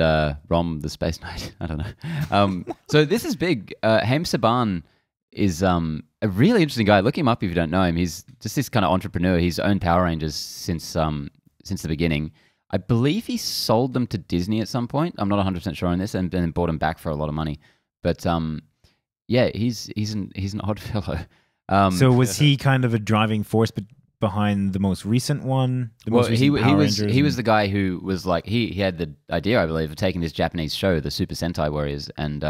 Rom the Space Knight. I don't know. So this is big. Haim Saban is a really interesting guy. Look him up if you don't know him. He's just this kind of entrepreneur. He's owned Power Rangers since the beginning. I believe he sold them to Disney at some point. I'm not 100% sure on this, and then bought them back for a lot of money. But yeah, he's an odd fellow. So was he kind of a driving force behind the most recent one? He was the guy who was like he had the idea, I believe, of taking this Japanese show, the Super Sentai Warriors, and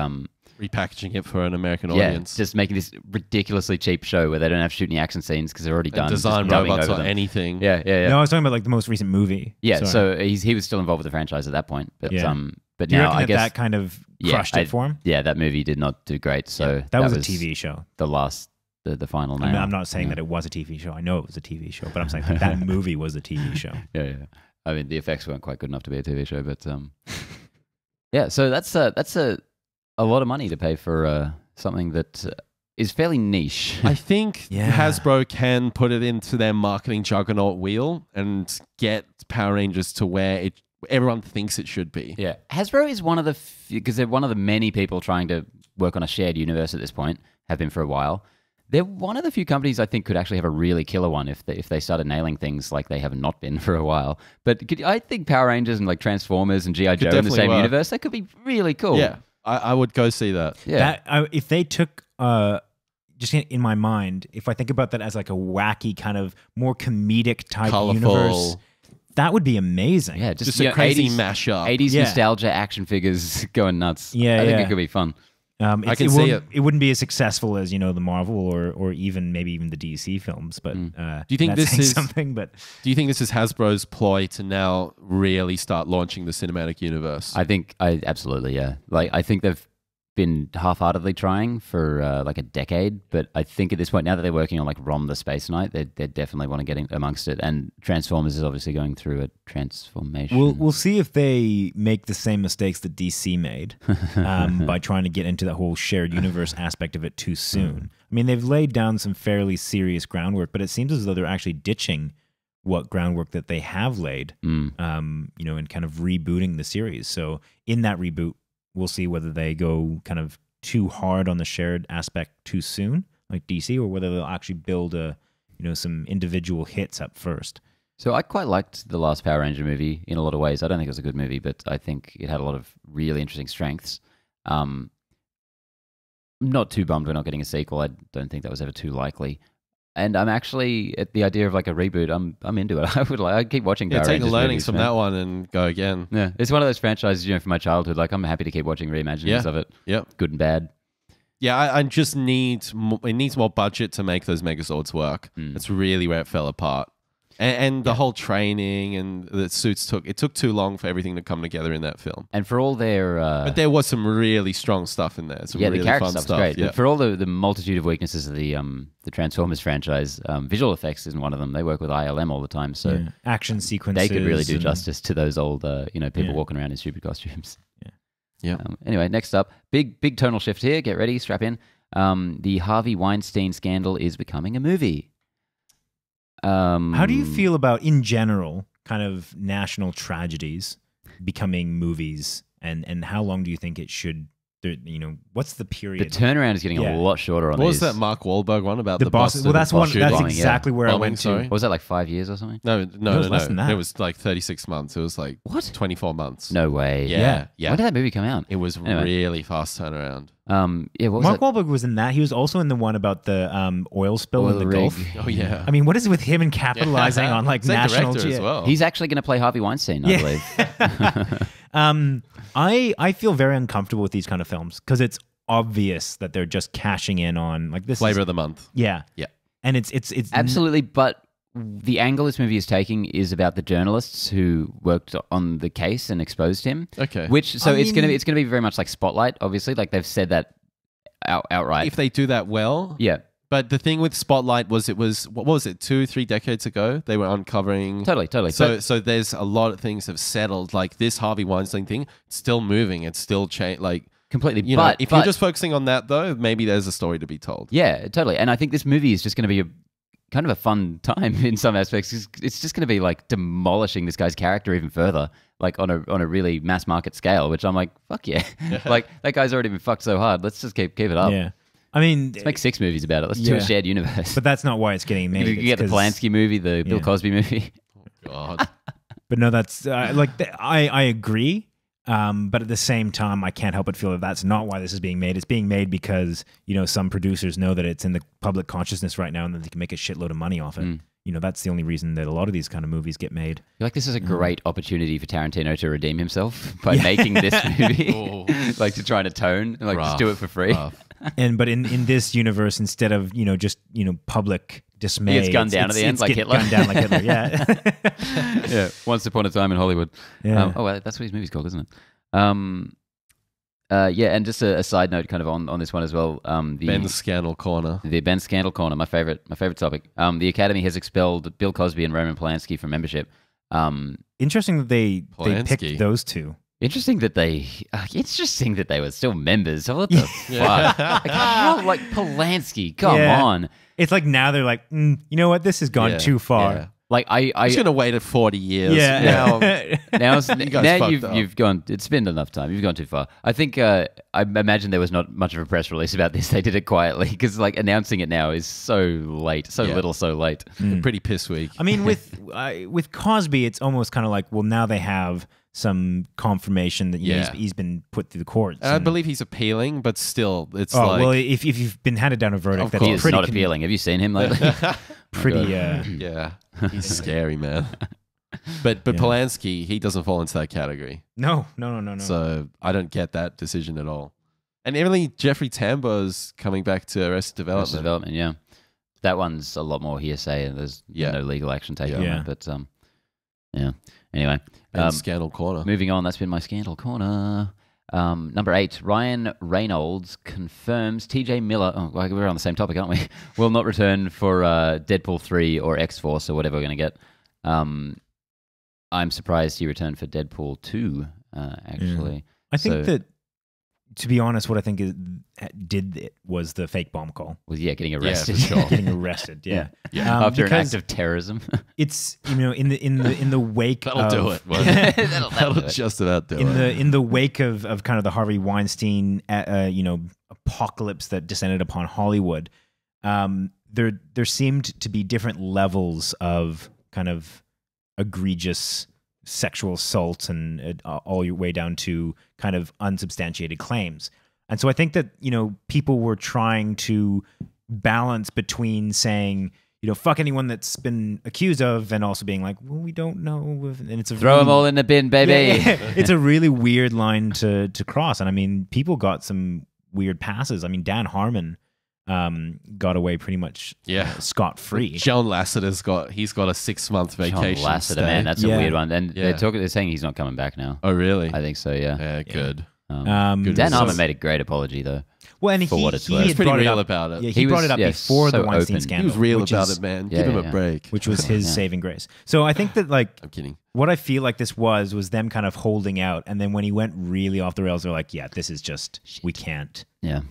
repackaging it for an American audience. Just making this ridiculously cheap show where they don't have to shoot any action scenes because they're already done. Design robots or anything. Yeah. No, I was talking about like the most recent movie. Yeah, so he was still involved with the franchise at that point, but but do you now reckon I guess that kind of crushed it for him. Yeah, that movie did not do great. So that was a TV show. The final name. I'm not saying that it was a TV show. I know it was a TV show, but I'm saying that movie was a TV show. Yeah. I mean, the effects weren't quite good enough to be a TV show, but yeah. So that's a lot of money to pay for something that is fairly niche. I think Hasbro can put it into their marketing juggernaut wheel and get Power Rangers to where everyone thinks it should be. Yeah, Hasbro is one of the because they're one of the many people trying to work on a shared universe at this point. Have been for a while. They're one of the few companies I think could actually have a really killer one if they started nailing things like they have not been for a while. But I think Power Rangers and like Transformers and G.I. Joe in the same universe, that could be really cool. Yeah, I would go see that. Yeah, if they took just in my mind, if I think about that as like a wacky kind of more comedic type universe, that would be amazing. Yeah, just a crazy mashup. 80s nostalgia action figures going nuts. Yeah, I think it could be fun. I can see it. It wouldn't be as successful as the Marvel or even the DC films. But do you think this is something? But do you think this is Hasbro's ploy to now really start launching the cinematic universe? I think absolutely, yeah. Like I think they've been half-heartedly trying for like a decade, but I think at this point, now that they're working on like Rom the Space Knight, they definitely want to get amongst it. And Transformers is obviously going through a transformation. We'll see if they make the same mistakes that DC made by trying to get into that whole shared universe aspect of it too soon. I mean, they've laid down some fairly serious groundwork, but it seems as though they're actually ditching what groundwork that they have laid, and kind of rebooting the series. So in that reboot, we'll see whether they go kind of too hard on the shared aspect too soon, like DC, or whether they'll actually build some individual hits up first. So I quite liked the last Power Ranger movie in a lot of ways. I don't think it was a good movie, but I think it had a lot of really interesting strengths. I'm not too bummed we're not getting a sequel. I don't think that was ever too likely. And I'm actually at the idea of like a reboot. I'm into it. I'd keep watching. Yeah, Power take Rangers the learnings movies, from that one and go again. Yeah, it's one of those franchises from my childhood. Like I'm happy to keep watching reimaginings of it. Yep, good and bad. Yeah, I just need it needs more budget to make those Megazords work. That's really where it fell apart. And the whole training and the suits took too long for everything to come together in that film. And for all their... but there was some really strong stuff in there. Some really the character fun stuff's stuff. great. Yeah. But for all the multitude of weaknesses of the Transformers franchise, visual effects isn't one of them. They work with ILM all the time, so action sequences. They could really do justice to those old, people walking around in stupid costumes. Yeah. Anyway, next up, big tonal shift here. Get ready, strap in. The Harvey Weinstein scandal is becoming a movie. How do you feel about, in general, kind of national tragedies becoming movies, and how long do you think it should? What's the period? The turnaround is getting a lot shorter on What these. was that Mark Wahlberg one about the Boston? Well, that's one. That's bombing, exactly where I went sorry. to. Was that like 5 years or something? No. Less than that. It was like 36 months. It was like what? 24 months. No way. Yeah. When did that movie come out? It was really fast turnaround. What was Mark Wahlberg was in that. He was also in the one about the oil spill in the Gulf. Oh yeah. I mean, what is it with him and capitalizing on like Same national director as well. He's actually going to play Harvey Weinstein, I believe. I feel very uncomfortable with these kind of films because it's obvious that they're just cashing in on like this flavor of the month. Yeah. And it's absolutely, but the angle this movie is taking is about the journalists who worked on the case and exposed him. Okay. It's gonna be very much like Spotlight, obviously. Like they've said that outright. If they do that well. Yeah. But the thing with Spotlight was what was it, 2-3 decades ago? They were uncovering Totally. So there's a lot of things have settled. Like this Harvey Weinstein thing, it's still moving, it's still completely. If you're just focusing on that though, maybe there's a story to be told. Yeah, totally. And I think this movie is just going to be kind of a fun time in some aspects. It's just going to be like demolishing this guy's character even further, like on a really mass market scale. Which I'm like, fuck yeah, like that guy's already been fucked so hard. Let's just keep it up. Yeah. I mean, let's make 6 movies about it. Let's do a shared universe. But that's not why it's getting made. You get the Polanski movie, the Bill Cosby movie. Oh, God. But no, that's I agree. But at the same time, I can't help but feel that that's not why this is being made. It's being made because, some producers know that it's in the public consciousness right now and that they can make a shitload of money off it. That's the only reason that a lot of these kind of movies get made. I feel like this is a great opportunity for Tarantino to redeem himself by making this movie, like to try and atone, like just do it for free. But in this universe, instead of just public dismay, he gets gunned down at the end, like Hitler. Gunned down like Hitler, yeah. Yeah. Once upon a time in Hollywood. Yeah. Well, that's what his movie's called, isn't it? Yeah, and just a side note, kind of on this one as well. The Ben's Scandal Corner. The Ben Scandal Corner, my favorite topic. The Academy has expelled Bill Cosby and Roman Polanski from membership. Interesting that they picked those two. Interesting that they were still members. What the fuck? Like Polanski, come on. It's like now they're like, you know what? This has gone too far. Yeah. Like I'm just gonna wait 40 years. Yeah. Now you've gone. It's been enough time. You've gone too far. I think I imagine there was not much of a press release about this. They did it quietly because like announcing it now is so late, so late. Pretty piss weak. I mean, with Cosby, it's almost kind of like, well, now they have some confirmation that he's been put through the courts. I believe he's appealing, but still, it's well, if you've been handed down a verdict, that's he's pretty not appealing. Have you seen him lately? Pretty. Yeah, he's scary, man. But Polanski, he doesn't fall into that category. No. So I don't get that decision at all. And Emily Jeffrey Tambo's coming back to Arrested Development. Arrested Development, yeah. That one's a lot more hearsay, and there's no legal action taken on it. But yeah. Anyway, Scandal Corner. Moving on, that's been my Scandal Corner. Number 8, Ryan Reynolds confirms TJ Miller. Oh, we're on the same topic, aren't we? Will not return for Deadpool 3 or X-Force or whatever we're going to get. I'm surprised he returned for Deadpool 2. Actually, I think that. To be honest, what I think was the fake bomb call. Was getting arrested. Yeah, for sure. Getting arrested. Yeah. After an act of terrorism. It's in the wake. That'll do it. That'll just about do it. In the wake of kind of the Harvey Weinstein apocalypse that descended upon Hollywood, there seemed to be different levels of kind of egregious sexual assault and all your way down to kind of unsubstantiated claims. And so I think that, people were trying to balance between saying, fuck anyone that's been accused of, and also being like, well, we don't know. And it's throw them all in the bin, baby. Yeah. It's a really weird line to cross. And I mean, people got some weird passes. I mean, Dan Harmon got away pretty much scot-free. John Lasseter's got a 6-month vacation. John Lasseter, man, that's a weird one. And they're saying he's not coming back now. Oh, really? I think so. Yeah. Yeah, good. Good. Dan Harmon made a great apology though. Well, and he was pretty real about it. Yeah, he brought it up before the Weinstein scandal. He was real about it, man. Give him a break. Which was his saving grace. So I think that I'm kidding. What I feel like this was them kind of holding out, and then when he went really off the rails, they're like, "Yeah, this is just we can't." Yeah.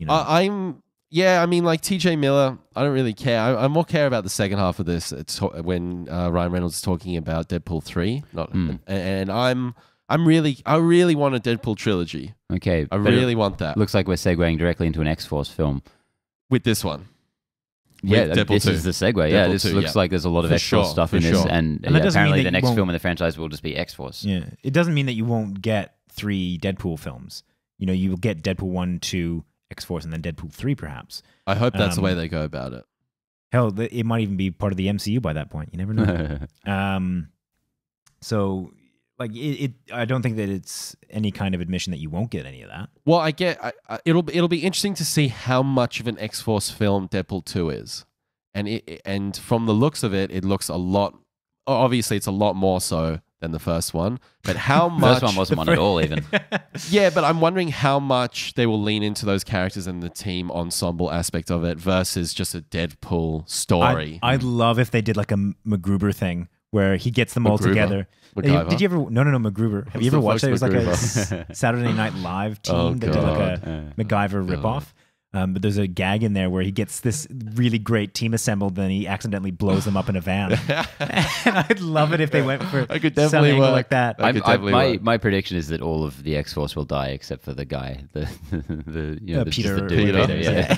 I mean, like TJ Miller, I don't really care. I more care about the second half of this. It's when Ryan Reynolds is talking about Deadpool 3. And I really want a Deadpool trilogy. Okay. I really want that. Looks like we're segueing directly into an X-Force film. With this one. Yeah, this is the segue. Yeah, this looks like there's a lot of X-Force stuff in this. And apparently the next film in the franchise will just be X-Force. Yeah. It doesn't mean that you won't get 3 Deadpool films. You will get Deadpool 1, 2, X-Force, and then Deadpool 3, perhaps. I hope that's the way they go about it. Hell, it might even be part of the MCU by that point. You never know. So, I don't think that it's any kind of admission that you won't get any of that. Well, it'll be interesting to see how much of an X-Force film Deadpool 2 is, and from the looks of it, it looks a lot. Obviously, it's a lot more so than the first one, but how much... First one wasn't one at all, even. Yeah, but I'm wondering how much they will lean into those characters and the team ensemble aspect of it versus just a Deadpool story. I'd love if they did like a MacGruber thing where he gets them all together. Did you ever... No, MacGruber. Have you ever watched it? It was like a Saturday Night Live team that did like a MacGyver ripoff. But there's a gag in there where he gets this really great team assembled, then he accidentally blows them up in a van. And I'd love it if they went for I could some definitely angle work. like that. My prediction is that all of the X-Force will die except for the guy, Peter. the dude. Peter. Yeah.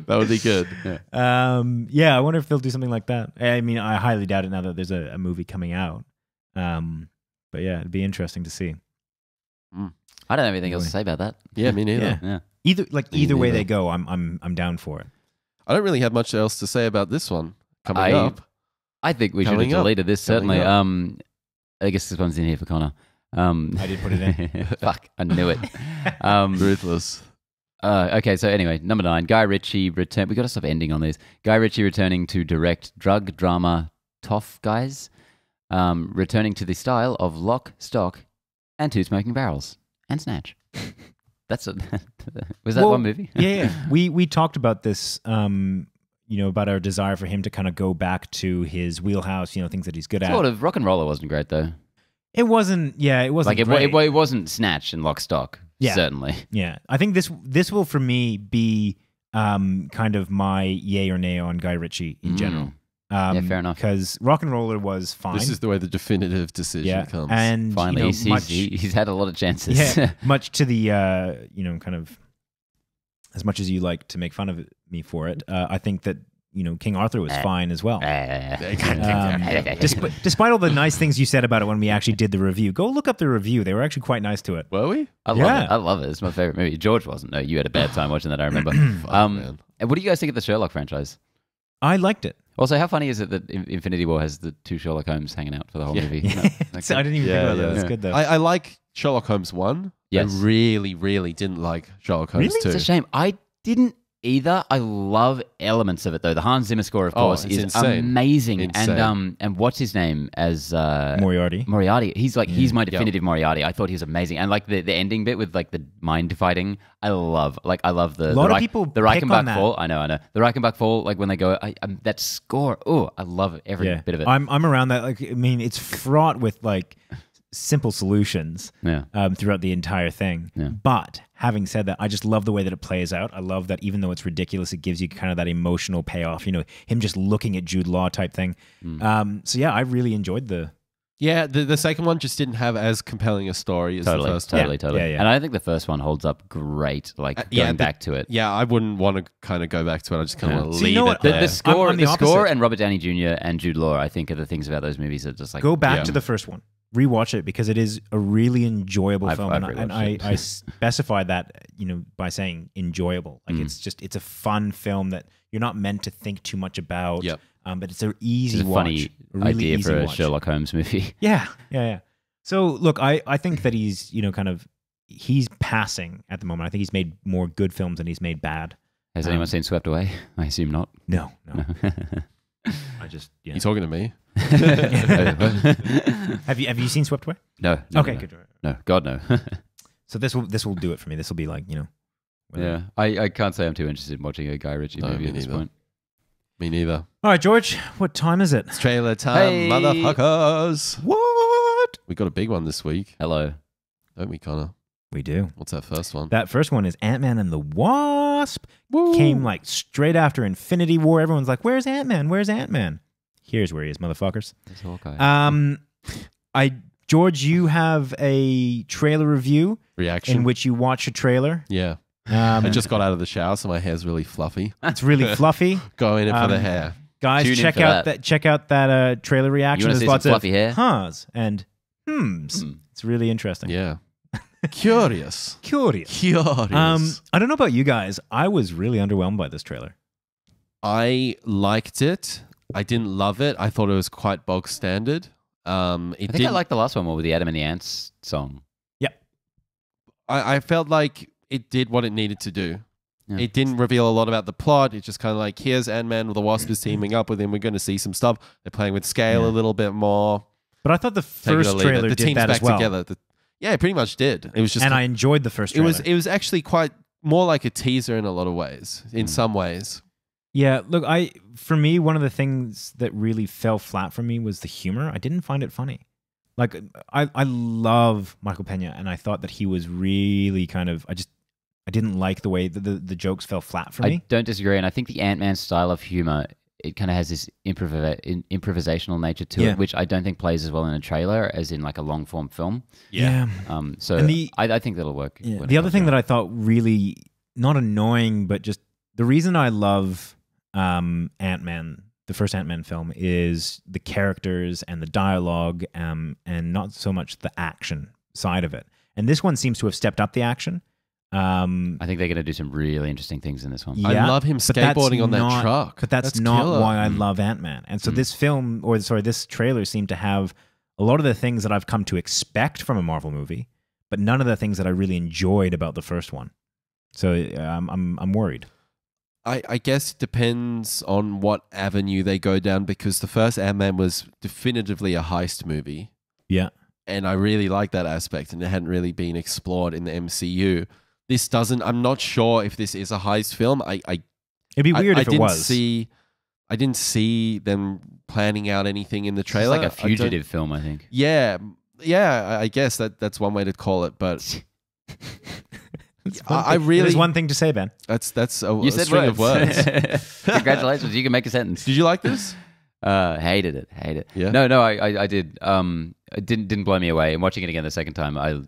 That would be good. Yeah, I wonder if they'll do something like that. I mean, I highly doubt it now that there's a movie coming out. But yeah, it'd be interesting to see. I don't have anything else to say about that. Yeah, me neither. Yeah. Yeah. Either way they go, I'm down for it. I don't really have much else to say about this one coming up. I think we should have Coming up. deleted this, Coming certainly. up. I guess this one's in here for Connor. I did put it in. Fuck, I knew it. Ruthless. Okay, so anyway, number 9, Guy Ritchie return. We got to stop ending on this. Guy Ritchie returning to direct drug drama Tough Guys, returning to the style of Lock, Stock, and Two Smoking Barrels and Snatch. Was that one movie? Yeah. We talked about this. About our desire for him to kind of go back to his wheelhouse. Things that he's good at. Sort of. Rock and Roller wasn't great though. It wasn't. Yeah, it wasn't. Like great. it wasn't Snatch and Lock, Stock. Yeah. Certainly. Yeah, I think this will for me be kind of my yay or nay on Guy Ritchie in general. Yeah, fair enough. Because Rock and Roller was fine. This is the way the definitive decision comes. And finally, he's had a lot of chances. Yeah, much to the kind of as much as you like to make fun of me for it. I think that King Arthur was fine as well. Despite all the nice things you said about it when we actually did the review, go look up the review. They were actually quite nice to it. Were we? I love it. I love it. It's my favorite movie. George wasn't. No, you had a bad time watching that. I remember. Man. And what do you guys think of the Sherlock franchise? I liked it. Also, how funny is it that Infinity War has the 2 Sherlock Holmes hanging out for the whole movie? So I didn't even think about that. That's good though. I like Sherlock Holmes 1. Yes. I really, really didn't like Sherlock Holmes 2. It's a shame. I didn't either. I love elements of it though. The Hans Zimmer score, of course, is insane. amazing. Insane. And what's his name as Moriarty. He's my definitive Moriarty. I thought he was amazing. And like the ending bit with like the mind fighting, I love the a lot of people the pick on Reichenbach that. fall. I know. The Reichenbach fall, like when they go, that score. Oh, I love every bit of it. I'm around that. Like, I mean, it's fraught with like simple solutions throughout the entire thing. Yeah. But having said that, I just love the way that it plays out. I love that even though it's ridiculous, it gives you kind of that emotional payoff. Him just looking at Jude Law type thing. So yeah, I really enjoyed the. Yeah, the second one just didn't have as compelling a story as the first one. Totally. Yeah. And I think the first one holds up great, going back to it. Yeah, I wouldn't want to kind of go back to it. I just kind of want to So leave you know it what? there. The score, I'm the score opposite. and Robert Downey Jr. and Jude Law, I think, are the things about those movies that just like... Go back to the first one. Rewatch it because it is a really enjoyable film. I've And rewatched I specified that, by saying enjoyable. Like it's a fun film that you're not meant to think too much about. Yep. But it's an easy It's a watch. funny really idea easy for a watch. Sherlock Holmes movie. Yeah. So look, I think that he's, he's passing at the moment. I think he's made more good films than he's made bad. Has anyone seen Swept Away? I assume not. No. I just You talking to me? Have you seen Swept Away? No. Okay, no. good. No, God, no. So this will do it for me. This will be like, Yeah, I can't say I'm too interested in watching a Guy Ritchie No, movie me at this neither. point. Me neither. All right, George, what time is it? It's trailer time, Hey. motherfuckers. What? We got a big one this week, Hello. don't we, Connor? We do. What's that first one? That first one is Ant-Man and the Wasp. Came like straight after Infinity War. Everyone's like, "Where's Ant-Man? Where's Ant-Man?" Here's where he is, motherfuckers. It's Hawkeye. George, you have a trailer review Reaction? in which you watch a trailer. Yeah. I just got out of the shower, so my hair's really fluffy. It's really fluffy. Going in for the hair. Guys, Tune in check for out that. check out that trailer reaction. You wanna There's see some lots fluffy of hair? huhs and hms. It's really interesting. Yeah. Curious. Curious. Curious. I don't know about you guys. I was really underwhelmed by this trailer. I liked it. I didn't love it. I thought it was quite bog standard. I think I liked the last one more with the Adam and the Ants song. Yep. I felt like it did what it needed to do. Yeah. It didn't reveal a lot about the plot. It's just kind of like, here's Ant-Man with the Wasp is teaming up with him. We're going to see some stuff. They're playing with scale a little bit more. But I thought the Take it or first leave it. trailer The did team's that back as well. together. Yeah, it pretty much did. It was just, And I enjoyed the first it trailer. was actually quite more like a teaser in a lot of ways. In some ways, Yeah, look, for me, one of the things that really fell flat for me was the humor. I didn't find it funny. Like, I love Michael Pena, and I thought that he was really kind of, I didn't like the way the jokes fell flat for I me. don't disagree, and I think the Ant-Man style of humor, it kind of has this improvisational nature to it, which I don't think plays as well in a trailer as in like a long form film. Yeah. So I think that'll work. Yeah. The other thing that I thought really not annoying, but just the reason I love Ant-Man, the first Ant-Man film, is the characters and the dialogue, and not so much the action side of it. And this one seems to have stepped up the action. I think they're going to do some really interesting things in this one. I love him skateboarding on that truck. But that's not killer. Why I love Ant-Man. And so this film, this trailer seemed to have a lot of the things that I've come to expect from a Marvel movie, but none of the things that I really enjoyed about the first one. So I'm worried. I guess it depends on what avenue they go down, because the first Ant-Man was definitively a heist movie. Yeah. And I really like that aspect, and it hadn't really been explored in the MCU. This doesn't. I'm not sure if this is a heist film. It'd be weird if it was. I didn't see them planning out anything in the trailer. It's like a fugitive film, I think. Yeah. I guess that's one way to call it. But I really. There's one thing to say, Ben. That's a string of words. Congratulations, you can make a sentence. Did you like this? Hated it. Yeah. No, I did. It didn't blow me away. And watching it again the second time, I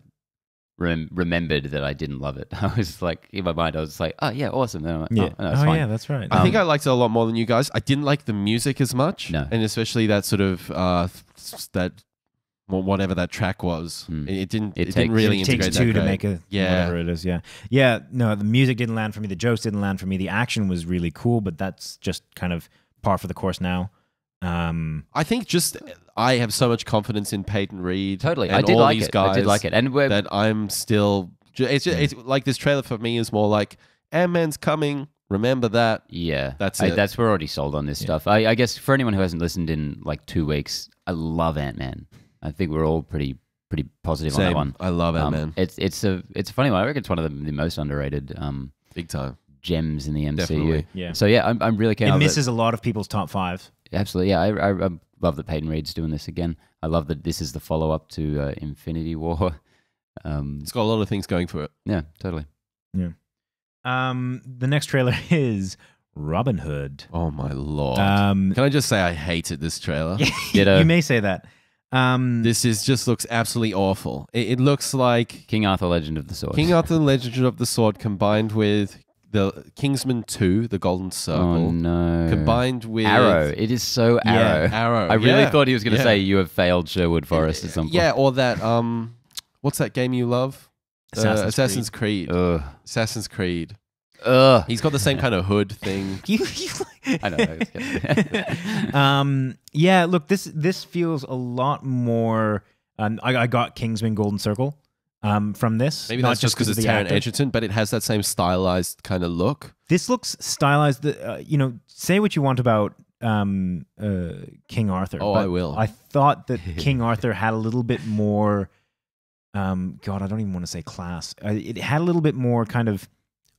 remembered that I didn't love it. I was like, in my mind, I was like, oh yeah, awesome. Then I'm like, yeah. No, it's fine. Yeah, that's right. I think I liked it a lot more than you guys. I didn't like the music as much. No. And especially that sort of whatever that track was. It didn't really integrate. It takes two to make a whatever it is. Yeah. No, the music didn't land for me. The jokes didn't land for me. The action was really cool, but that's just kind of par for the course now. I think I have so much confidence in Peyton Reed. Totally, and I did all like these it. guys I did like it, and that I'm still. It's like this trailer for me is more like Ant-Man's coming. Remember that. Yeah, that's it. We're already sold on this stuff. I guess for anyone who hasn't listened in like 2 weeks, I love Ant-Man. I think we're all pretty positive on that one. I love Ant-Man. It's a funny one. I reckon it's one of the most underrated. Big time. Gems in the MCU. Definitely. Yeah. So yeah, I'm really keen. It misses a lot of people's top 5. Absolutely. Yeah, I love that Peyton Reed's doing this again. I love that this is the follow up to Infinity War. It's got a lot of things going for it. Yeah, totally. Yeah. The next trailer is Robin Hood. Oh my lord! Can I just say I hated this trailer? You may say that. This just looks absolutely awful. It looks like King Arthur: Legend of the Sword. King Arthur: Legend of the Sword combined with the Kingsman 2, The Golden Circle. Oh no! Combined with Arrow. It is so Arrow. Arrow. I really thought he was going to say you have failed Sherwood Forest at some point. Yeah, or that what's that game you love? Assassin's Creed. Ugh. Assassin's Creed. Ugh. He's got the same kind of hood thing. I know. Yeah, look, this feels a lot more. I got Kingsman Golden Circle from this. Maybe that's just because it's Taron Egerton, but it has that same stylized kind of look. This looks stylized. Say what you want about King Arthur. Oh, but I will. I thought that King Arthur had a little bit more. God, I don't even want to say class. It had a little bit more kind of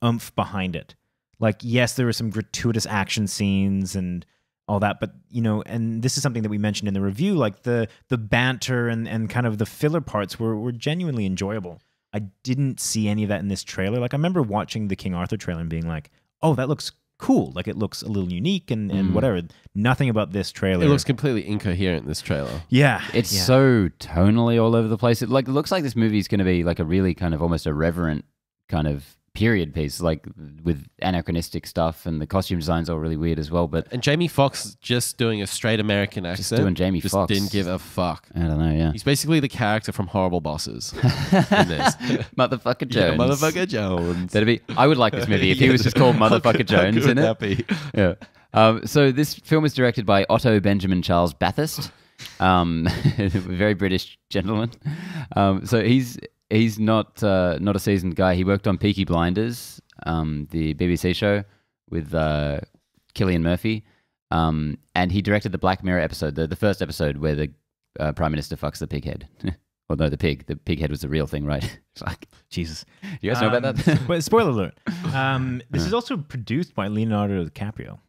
oomph behind it. Like, yes, there were some gratuitous action scenes and all that, but and this is something that we mentioned in the review, like the banter and kind of the filler parts were genuinely enjoyable. I didn't see any of that in this trailer. Like, I remember watching the King Arthur trailer and being like, oh, that looks cool. Like, it looks a little unique and whatever. Nothing about this trailer. It looks completely incoherent, this trailer. Yeah. It's so tonally all over the place. It looks like this movie is going to be like a really kind of almost irreverent kind of period piece, like with anachronistic stuff, and the costume design's all really weird as well. But Jamie Foxx just doing a straight American accent. Just doing Jamie Foxx. Didn't give a fuck. I don't know, yeah. He's basically the character from Horrible Bosses in this. Motherfucker Jones. Yeah, Motherfucker Jones. I would like this movie if he was just called Motherfucker Jones in it. Yeah. So this film is directed by Otto Benjamin Charles Bathurst, a very British gentleman. So he's not a seasoned guy. He worked on Peaky Blinders, the BBC show with Cillian Murphy, and he directed the Black Mirror episode, the first episode where the Prime Minister fucks the pig head. Well, no, the pig head was the real thing, right? Fuck. Jesus. You guys know about that? But spoiler alert. This is also produced by Leonardo DiCaprio.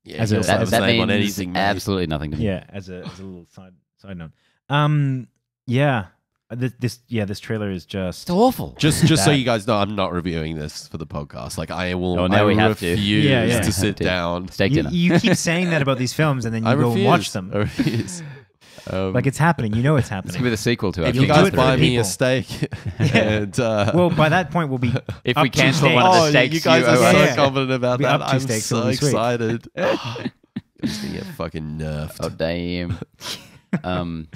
Yeah, that means absolutely nothing to me. Yeah, as a little side note. Yeah. This trailer is just It's awful. Just so you guys know, I'm not reviewing this for the podcast. Like I will, Oh, now I we have to. refuse Yeah. to sit down. Steak dinner. you keep saying that about these films, and then you go and watch them. I refuse. Like it's happening. You know it's It's happening. gonna be the sequel to If it. If you'll you do guys it for buy the me people. a steak, and Well, by that point, we'll be If up we to cancel steaks. one of the oh, steaks, you guys you are owe so us. Yeah. confident about Be that. up to I'm steaks so all this week. excited. I'm just gonna get fucking nerfed. Oh damn.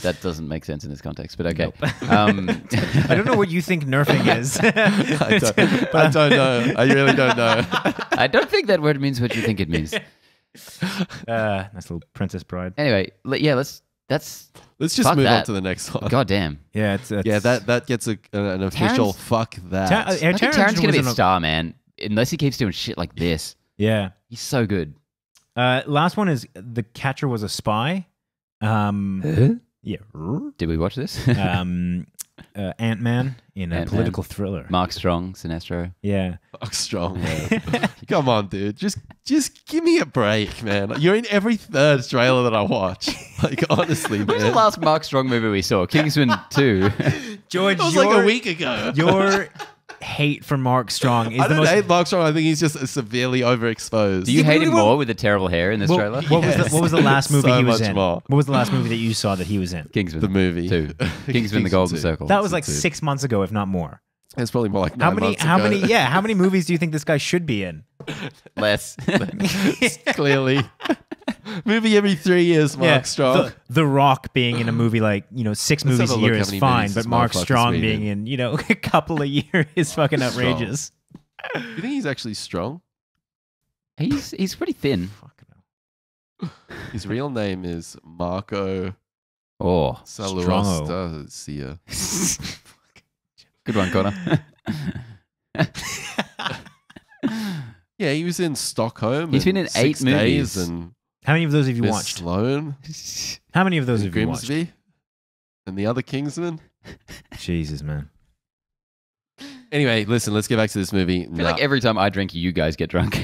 That doesn't make sense in this context, but okay. I don't know what you think nerfing is. I don't know. I really don't know. I don't think that word means what you think it means. Nice little Princess Bride. Anyway, let's Let's just Fuck move on that. to the next one. God damn. Yeah, it's Yeah, that gets an official Terrence- fuck that. Ta- I think Taron Taron's gonna be a was in star, man. Unless he keeps doing shit like this. Yeah. He's so good. Last one is The Catcher Was a Spy. Yeah. Did we watch this? Ant-Man in a Ant-Man. political thriller. Mark Strong, Sinestro. Yeah. Fuck strong, man. Come on, dude. Just give me a break, man. You're in every third trailer that I watch. Like, honestly, When's the man. last Mark Strong movie we saw? Kingsman 2. George, That was like a week ago. your hate for Mark Strong is I the don't most... hate Mark Strong. I think he's just severely overexposed. Do you hate him well- more with the terrible hair in this What, trailer? what was the last movie So he was much in? more. What was the last movie that you saw that he was in? Kingsman. the movie 2. Kingsman the Golden 2. Circle. That was like Dude. 6 months ago, if not more. It's probably more like How 9 many? months How ago. many? Yeah, how many movies do you think this guy should be in? Less. Clearly. Movie every 3 years, Mark Strong. The Rock being in a movie like 6 have movies a a look year how is many fine, movies but this Mark motherfucker's Strong been being in a couple a year is fucking outrageous. You think he's actually strong? He's pretty thin. His real name is Marco Oh. Saluostacia. Good one, Connor. Yeah, he was in Stockholm. He's been and in 8 6 Days movies. and How many of those have you Miss watched? Sloane, How many of those and have you watched? Grimsby, and the other Kingsman. Jesus, man. Anyway, listen, let's get back to this movie. I feel like every time I drink, you guys get drunk.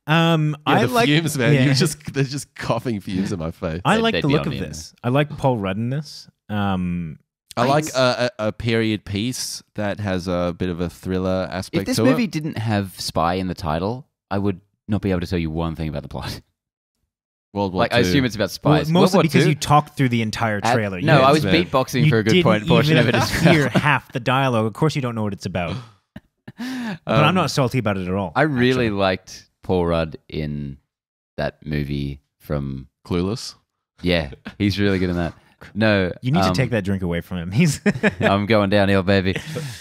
I the like fumes, man. yeah. They're just coughing fumes in my face. I like They'd the be look on of me in this. I like Paul Rudd in this. I like a period piece that has a bit of a thriller aspect If this to movie it. didn't have spy in the title, I would not be able to tell you one thing about the plot. World War Like, I II. assume it's about Well, spies. mostly World War because II? you talked through the entire trailer. No, You- I was man. beatboxing you for a good didn't portion of it even as hear well. half the dialogue. Of course, you don't know what it's about. But I'm not salty about it at all. I really actually. liked Paul Rudd in that movie from... Clueless. Yeah, he's really good in that. No, You need to take that drink away from him. He's I'm going downhill, baby.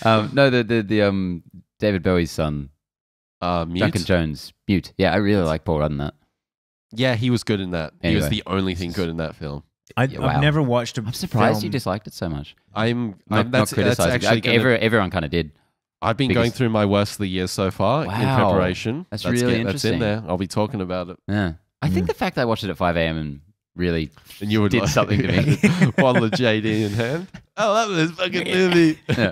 No, the David Bowie's son, Mute. Duncan Jones, Mute. Yeah, I really like Paul Rudd in that. Yeah, he was good in that. He was Anyway. the only thing good in that film. I've Wow. never watched a I'm surprised film. you disliked it so much. That's Not criticizing. actually Everyone kind of did. I've been because- going through my worst of the year so far in Wow. preparation. That's really That's interesting. in there. I'll be talking about it. Yeah, I think the fact that I watched it at 5 a.m. and really And you would did something to me. Bottle of JD in hand. I love this fucking movie. Yeah.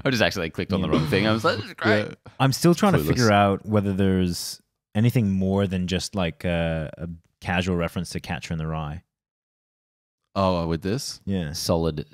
I just actually clicked on the wrong thing. I was like, this is great. Yeah. I'm still trying to Clueless. figure out whether there's anything more than just like a casual reference to Catcher in the Rye. Oh, with this? Yeah. Solid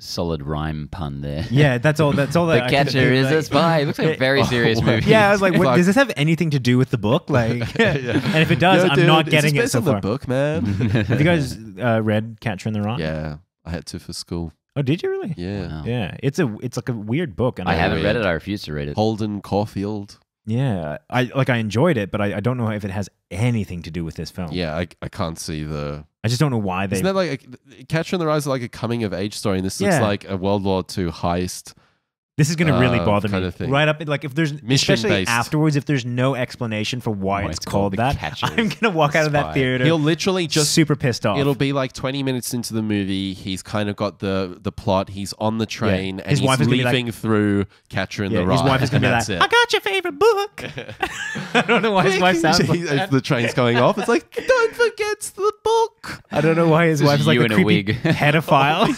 rhyme pun there. Yeah, that's all. That's all. The that I could Catcher do, is a like- spy. It looks like a very serious wow. movie. Yeah, I was like, what, Fuck. does this have anything to do with the book? Like, Yeah. and if it does, Yo, I'm dude, not is getting this it based so on far. the book, man. Have you guys read Catcher in the Rye? Yeah, I had to for school. Oh, did you really? Yeah. Wow. Yeah, it's like a weird book. And I haven't read weird. it. I refuse to read it. Holden Caulfield. Yeah, I enjoyed it, but I don't know if it has anything to do with this film. Yeah, I can't see the. I just don't know why they. Isn't that like Catcher in the Rye is like a coming of age story, and this looks Yeah. like a World War II heist. This is going to really bother kind me. of thing. Right up, like if there's Mission especially based. afterwards, if there's no explanation for why Why it's it's called called The that, Catcher I'm is going to walk out of that Spy. theater. He'll literally just. super pissed off. It'll be like 20 minutes into the movie. He's kind of got the plot. He's on the train and His wife is he's gonna be like- leaving through Catcher in Yeah, the Rye. his wife is going to be and like, that's "I got your favorite book." I don't know why his wife sounds like As that. the train's going off, it's like, don't forget the book. I don't know why his Just wife is like you the in a creepy wig. pedophile.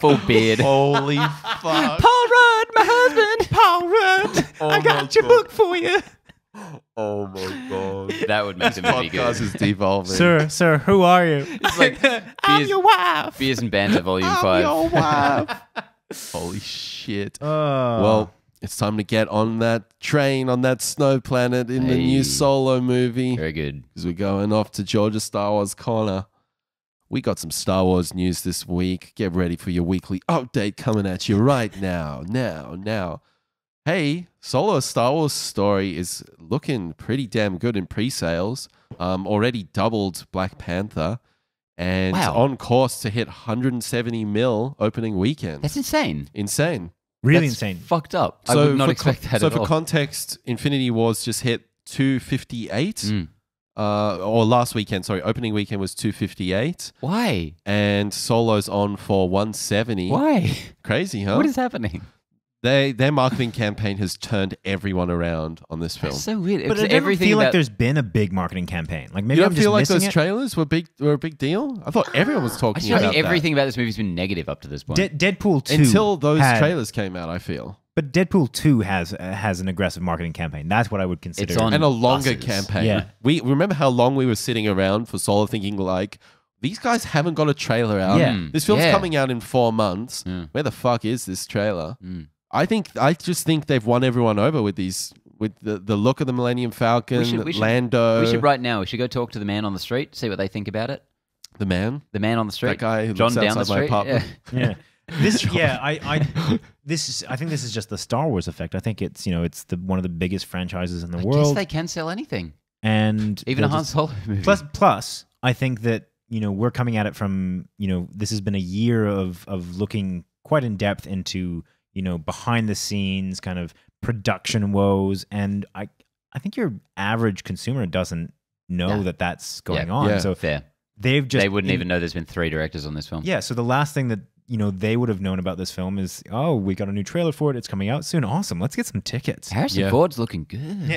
Full beard. Holy fuck. Paul Rudd, my husband. Paul Rudd, I my got your God. book for you, Oh my god. That would make the movie Podcast good. is devolving. sir. Who are you? It's like I'm Beers- your wife. Beers and Banter Volume I'm 5. your wife. Holy shit. Oh. Well, it's time to get on that train on that snow planet in the new Hey. Solo movie. Very good. Because we're going off to Georgia Star Wars Corner. We got some Star Wars news this week. Get ready for your weekly update coming at you right now. Now. Hey, Solo Star Wars story is looking pretty damn good in pre-sales. Already doubled Black Panther. And Wow. on course to hit 170 mil opening weekend. That's insane. Insane. Really That's insane. Fucked up. I would not expect that So at for all. context, Infinity Wars just hit 258. Mm. Or last weekend, sorry, opening weekend was 258. Why? And Solo's on for 170. Why? Crazy, huh? What is happening? Their marketing campaign has turned everyone around on this film. That's so weird. But Because I don't everything feel like about- there's been a big marketing campaign. Like maybe You I'm don't just feel like missing those it. trailers were a big deal? I thought everyone was I talking feel about like everything that. about this movie's been negative up to this point. Deadpool 2 Until those had- trailers came out, I feel. But Deadpool 2 has an aggressive marketing campaign. That's what I would consider. It's on And a longer buses. campaign. Yeah. We remember how long we were sitting around for Solo thinking like, these guys haven't got a trailer out. Yeah. This film's Yeah. coming out in 4 months. Mm. Where the fuck is this trailer? Mm. I just think they've won everyone over with the look of the Millennium Falcon, We should- Lando. We should right now. We should go talk to the man on the street, see what they think about it. the man. The man on the street, That guy who John lives down the outside my street. apartment. Yeah. Yeah. I think this is just the Star Wars effect. I think it's one of the biggest franchises in the I guess world, they can sell anything, and even a they'll Han just- Solo movie. Plus, I think that we're coming at it from this has been a year of looking quite in depth into behind the scenes kind of production woes, and I think your average consumer doesn't know Yeah. that that's going Yeah. on. Yeah. So Fair. they've just They wouldn't even know there's been 3 directors on this film. Yeah, so the last thing that they would have known about this film is, oh, we got a new trailer for it. It's coming out soon. Awesome. Let's get some tickets. Harrison Yeah. Ford's looking good.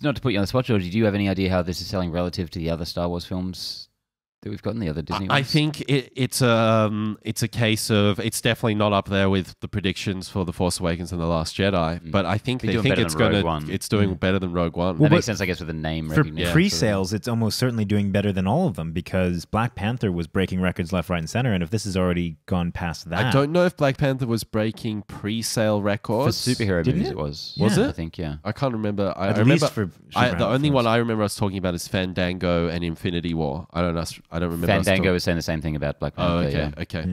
Not to put you on the spot, George, do you have any idea how this is selling relative to the other Star Wars films that we've gotten, the other Disney I ones? think it's a case of it's definitely not up there with the predictions for The Force Awakens and The Last Jedi, but I think They're they doing think better it's than Rogue gonna One. it's doing better than Rogue One. that Well, makes but sense, I guess, with the name For recognition. pre-sales, it's almost certainly doing better than all of them because Black Panther was breaking records left, right, and center. And if this has already gone past that, I don't know if Black Panther was breaking pre-sale For records. superhero Didn't movies, it? it was. Was Yeah. it? I think, yeah. I can't remember. I at remember least for the only films. one I remember us talking about is Fandango and Infinity War. I don't remember. us Fandango was saying the same thing about Black Oh, Panther. okay, yeah. okay.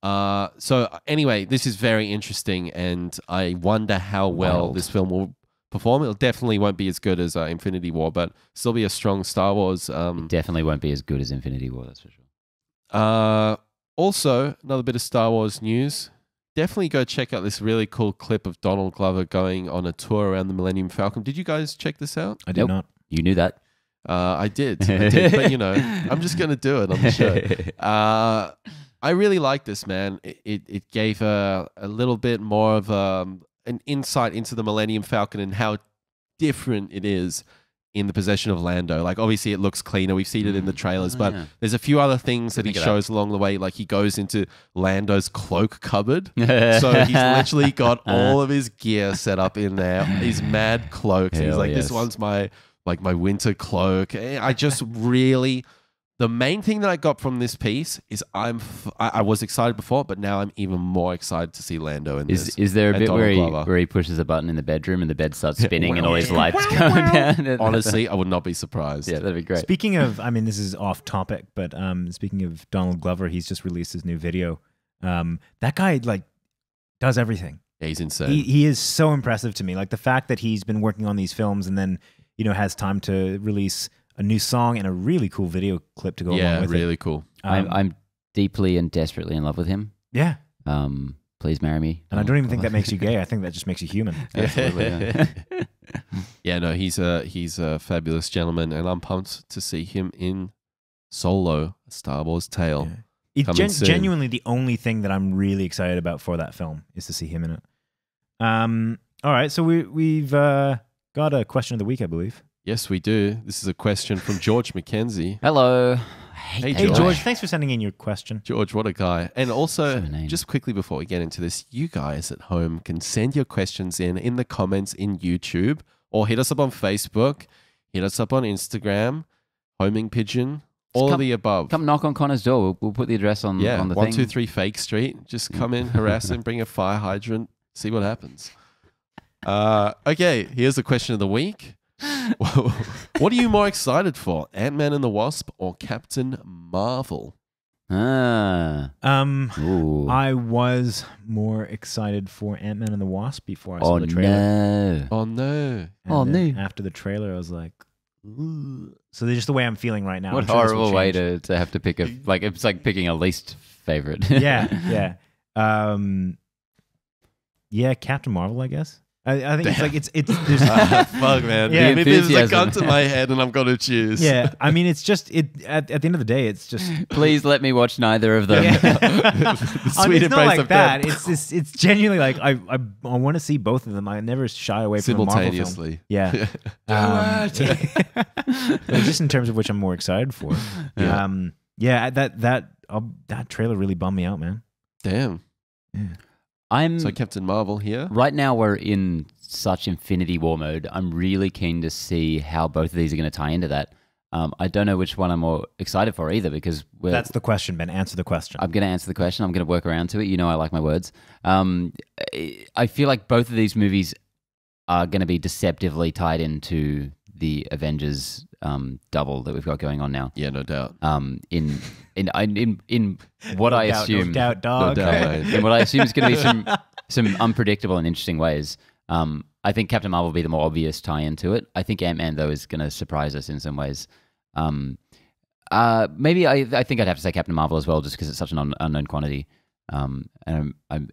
Yeah. So anyway, this is very interesting, and I wonder how well Wild. this film will perform. It definitely won't be as good as Infinity War, but still be a strong Star Wars. Definitely won't be as good as Infinity War, that's for sure. Also, another bit of Star Wars news. Definitely go check out this really cool clip of Donald Glover going on a tour around the Millennium Falcon. Did you guys check this out? I did Nope. not. You knew that. I did, but I'm just gonna do it on the show. I really like this, man. It gave a little bit more of an insight into the Millennium Falcon and how different it is in the possession of Lando. Like, obviously, it looks cleaner. We've seen it in the trailers, but yeah. there's a few other things that he Think of shows along the way. Like, he goes into Lando's cloak cupboard. So he's literally got all of his gear set up in there. His mad cloaks. And he's Hell like, this yes. one's my winter cloak. I just really... The main thing that I got from this piece is I was excited before, but now I'm even more excited to see Lando in this. Is there a and bit Donald where Glover. he pushes a button in the bedroom and the bed starts spinning and all these lights going down? Honestly, I would not be surprised. Yeah, that'd be great. Speaking of, I mean, this is off topic, but speaking of Donald Glover, he's just released his new video. That guy does everything. Yeah, he's insane. He is so impressive to me. Like the fact that he's been working on these films and then has time to release a new song and a really cool video clip to go along with really it. cool. I'm deeply and desperately in love with him. Yeah. Please marry me. And I don't even think that makes you gay. I think that just makes you human. Absolutely. Yeah. Yeah, no, he's a fabulous gentleman, and I'm pumped to see him in Solo, A Star Wars Tale. Yeah. It's Coming soon. genuinely the only thing that I'm really excited about for that film is to see him in it. All right, so we've got a question of the week, I believe. Yes, we do. This is a question from George McKenzie. Hello. Hey, Hey, George. George, thanks for sending in your question. George, what a guy. And also, So name. just quickly before we get into this, you guys at home can send your questions in the comments in YouTube, or hit us up on Facebook, hit us up on Instagram, Homing Pigeon, All come- of the above. Come knock on Connor's door. We'll put the address on Yeah, the thing. 123 Fake Street. Just come in, harass him, bring a fire hydrant, see what happens. Okay, here's the question of the week. What are you more excited for, Ant-Man and the Wasp or Captain Marvel? Ooh. I was more excited for Ant-Man and the Wasp before I saw the trailer. No. Oh no! And then after the trailer, I was like, ooh. So just the way I'm feeling right now. What I'm sure this will horrible way change. to have to pick it's like picking a least favorite. Yeah. Yeah, Captain Marvel, I guess. I think it's there's Fuck, man. Yeah. If there's a Enthusiasm. gun to my head and I'm going to choose. yeah. I mean, it's just at the end of the day, it's just. Please let me watch neither of them. The sweet it's not embrace like of that. death. It's genuinely like I want to see both of them. I never shy away from a Marvel film. Simultaneously. Yeah. But just in terms of which I'm more excited for. Yeah. That trailer really bummed me out, man. Damn. I'm So Captain Marvel here. right now we're in such Infinity War mode. I'm really keen to see how both of these are going to tie into that. I don't know which one I'm more excited for either because That's the question, Ben. Answer the question. I'm going to answer the question. I'm going to work around to it. You know I like my words. I feel like both of these movies are going to be deceptively tied into the Avengers double that we've got going on now. Yeah, no doubt. In what I assume, no doubt, dog. No doubt, mate. in what I assume is going to be some unpredictable and interesting ways. I think Captain Marvel will be the more obvious tie into it. I think Ant-Man though is going to surprise us in some ways. Maybe I think I'd have to say Captain Marvel as well, just because it's such an unknown quantity. And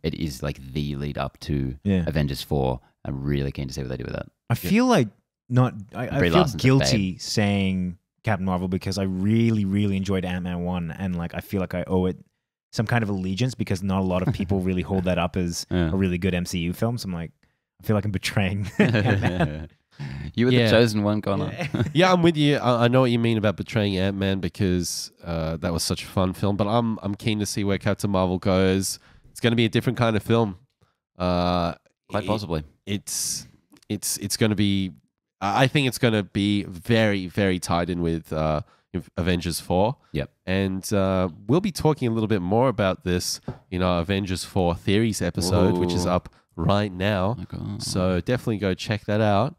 it is like the lead up to Avengers 4. I'm really keen to see what they do with that. I feel like I Brie feel Larson's a guilty saying Captain Marvel because I really, really enjoyed Ant-Man 1 and like I feel like I owe it some kind of allegiance because not a lot of people really hold that up as a really good MCU film. So I'm like, I feel like I'm betraying Ant-Man. You were the chosen one, Connor. Yeah, I'm with you. I know what you mean about betraying Ant-Man because that was such a fun film. But I'm keen to see where Captain Marvel goes. It's going to be a different kind of film. Quite possibly. It's going to be. I think it's going to be very, very tied in with Avengers 4. Yep. And we'll be talking a little bit more about this in our Avengers 4 Theories episode, which is up right now. So definitely go check that out.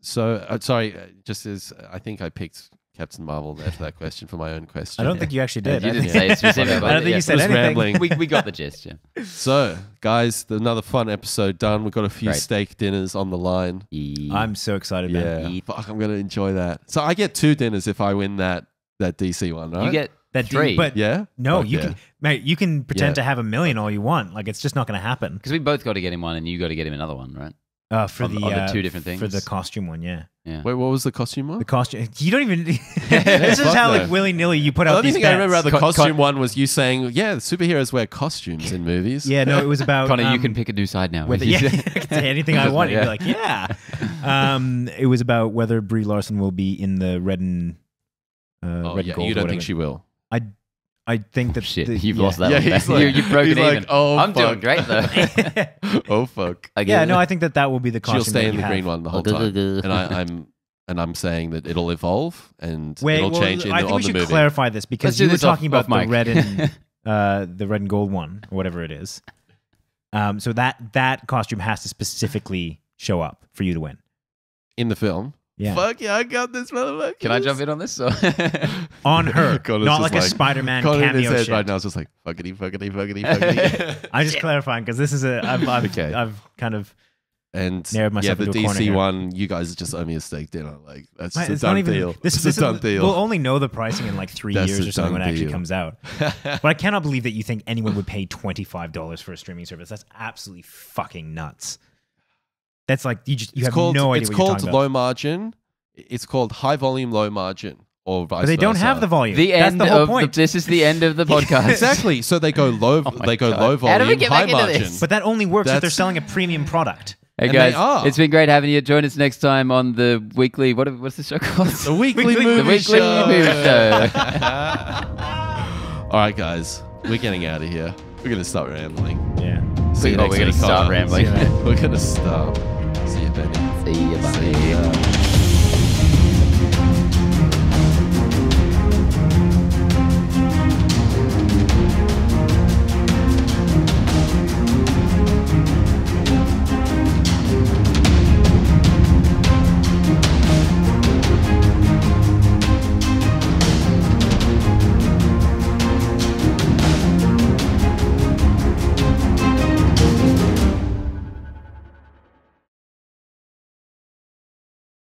Sorry, just as I think I picked Captain Marvel there for that question for my own question. I don't think you actually did. You didn't say it specifically. I don't think you said anything. Rambling. We got the gist, yeah. So, guys, another fun episode done. We've got a few Great. steak dinners on the line. I'm so excited, man. Yeah, fuck, I'm going to enjoy that. So I get 2 dinners if I win that DC one, right? You get That 3. but Yeah? no, Fuck you yeah. can, mate. You can pretend Yeah. to have $1 million all you want. Like it's just not going to happen. Because we both got to get him one and you got to get him another one, right? For On the 2 different things? for the costume one, yeah. Yeah. Wait, what was the costume one? The costume. You don't even. This is Fuck how no. like willy nilly you put The out only these thing I remember about bets. the costume one was you saying, yeah, superheroes wear costumes in movies. Yeah, no, it was about Connor, you can pick a new side now. whether, yeah, I can say anything I want. Yeah. You'd be like, yeah. It was about whether Brie Larson will be in the red and red yeah, gold. you or don't whatever. think she will? I think that Shit, the- you've yeah. lost that Yeah, one. he's Ben. like- You've broken he's like, even. oh, I'm doing fuck. great though. Oh, fuck. Yeah, no, I think that will be the costume. She'll stay that in you the have. green one the whole time. And I'm saying that it'll evolve and it'll change I think on we the should movie. clarify this because Let's do you were this off- talking about off mic. the red and gold one or whatever it is. So that costume has to specifically show up for you to win. In the film. Yeah. Fuck yeah, I got this, motherfucker. Can I jump in on this? Or? On her, Connor's not just like a Spider-Man Connor in his cameo head shit. right now is just like, fuckity. I'm just clarifying because this is I've Okay. I've kind of And narrowed myself the into a corner DC here. one, you guys just owe me a steak dinner. Like, that's Mate, a it's done not even deal. this It's a done is- deal. We'll only know the pricing in like 3 That's years a or something when it done actually deal. comes out. But I cannot believe that you think anyone would pay $25 for a streaming service. That's absolutely fucking nuts. That's like you have no idea It's what you're called talking low about. margin. It's called high volume, low margin, or vice But they don't versa. have the volume. The That's end the whole of point. this is the end of the podcast. Exactly. So they go low. Oh my they go God. low How do we volume, get high back into margin. this? But that only works if they're That's- selling a premium product. Hey And they guys, are. it's been great having you. Join us next time on the weekly. What's the show called? The weekly Weekly- movie the weekly show. movie show. All right, guys, we're getting out of here. We're gonna start rambling. Yeah. See you Oh, next we're gonna week, stop Connor. rambling. See you, mate. We're gonna stop. See you, Benny. See you, bye. See ya.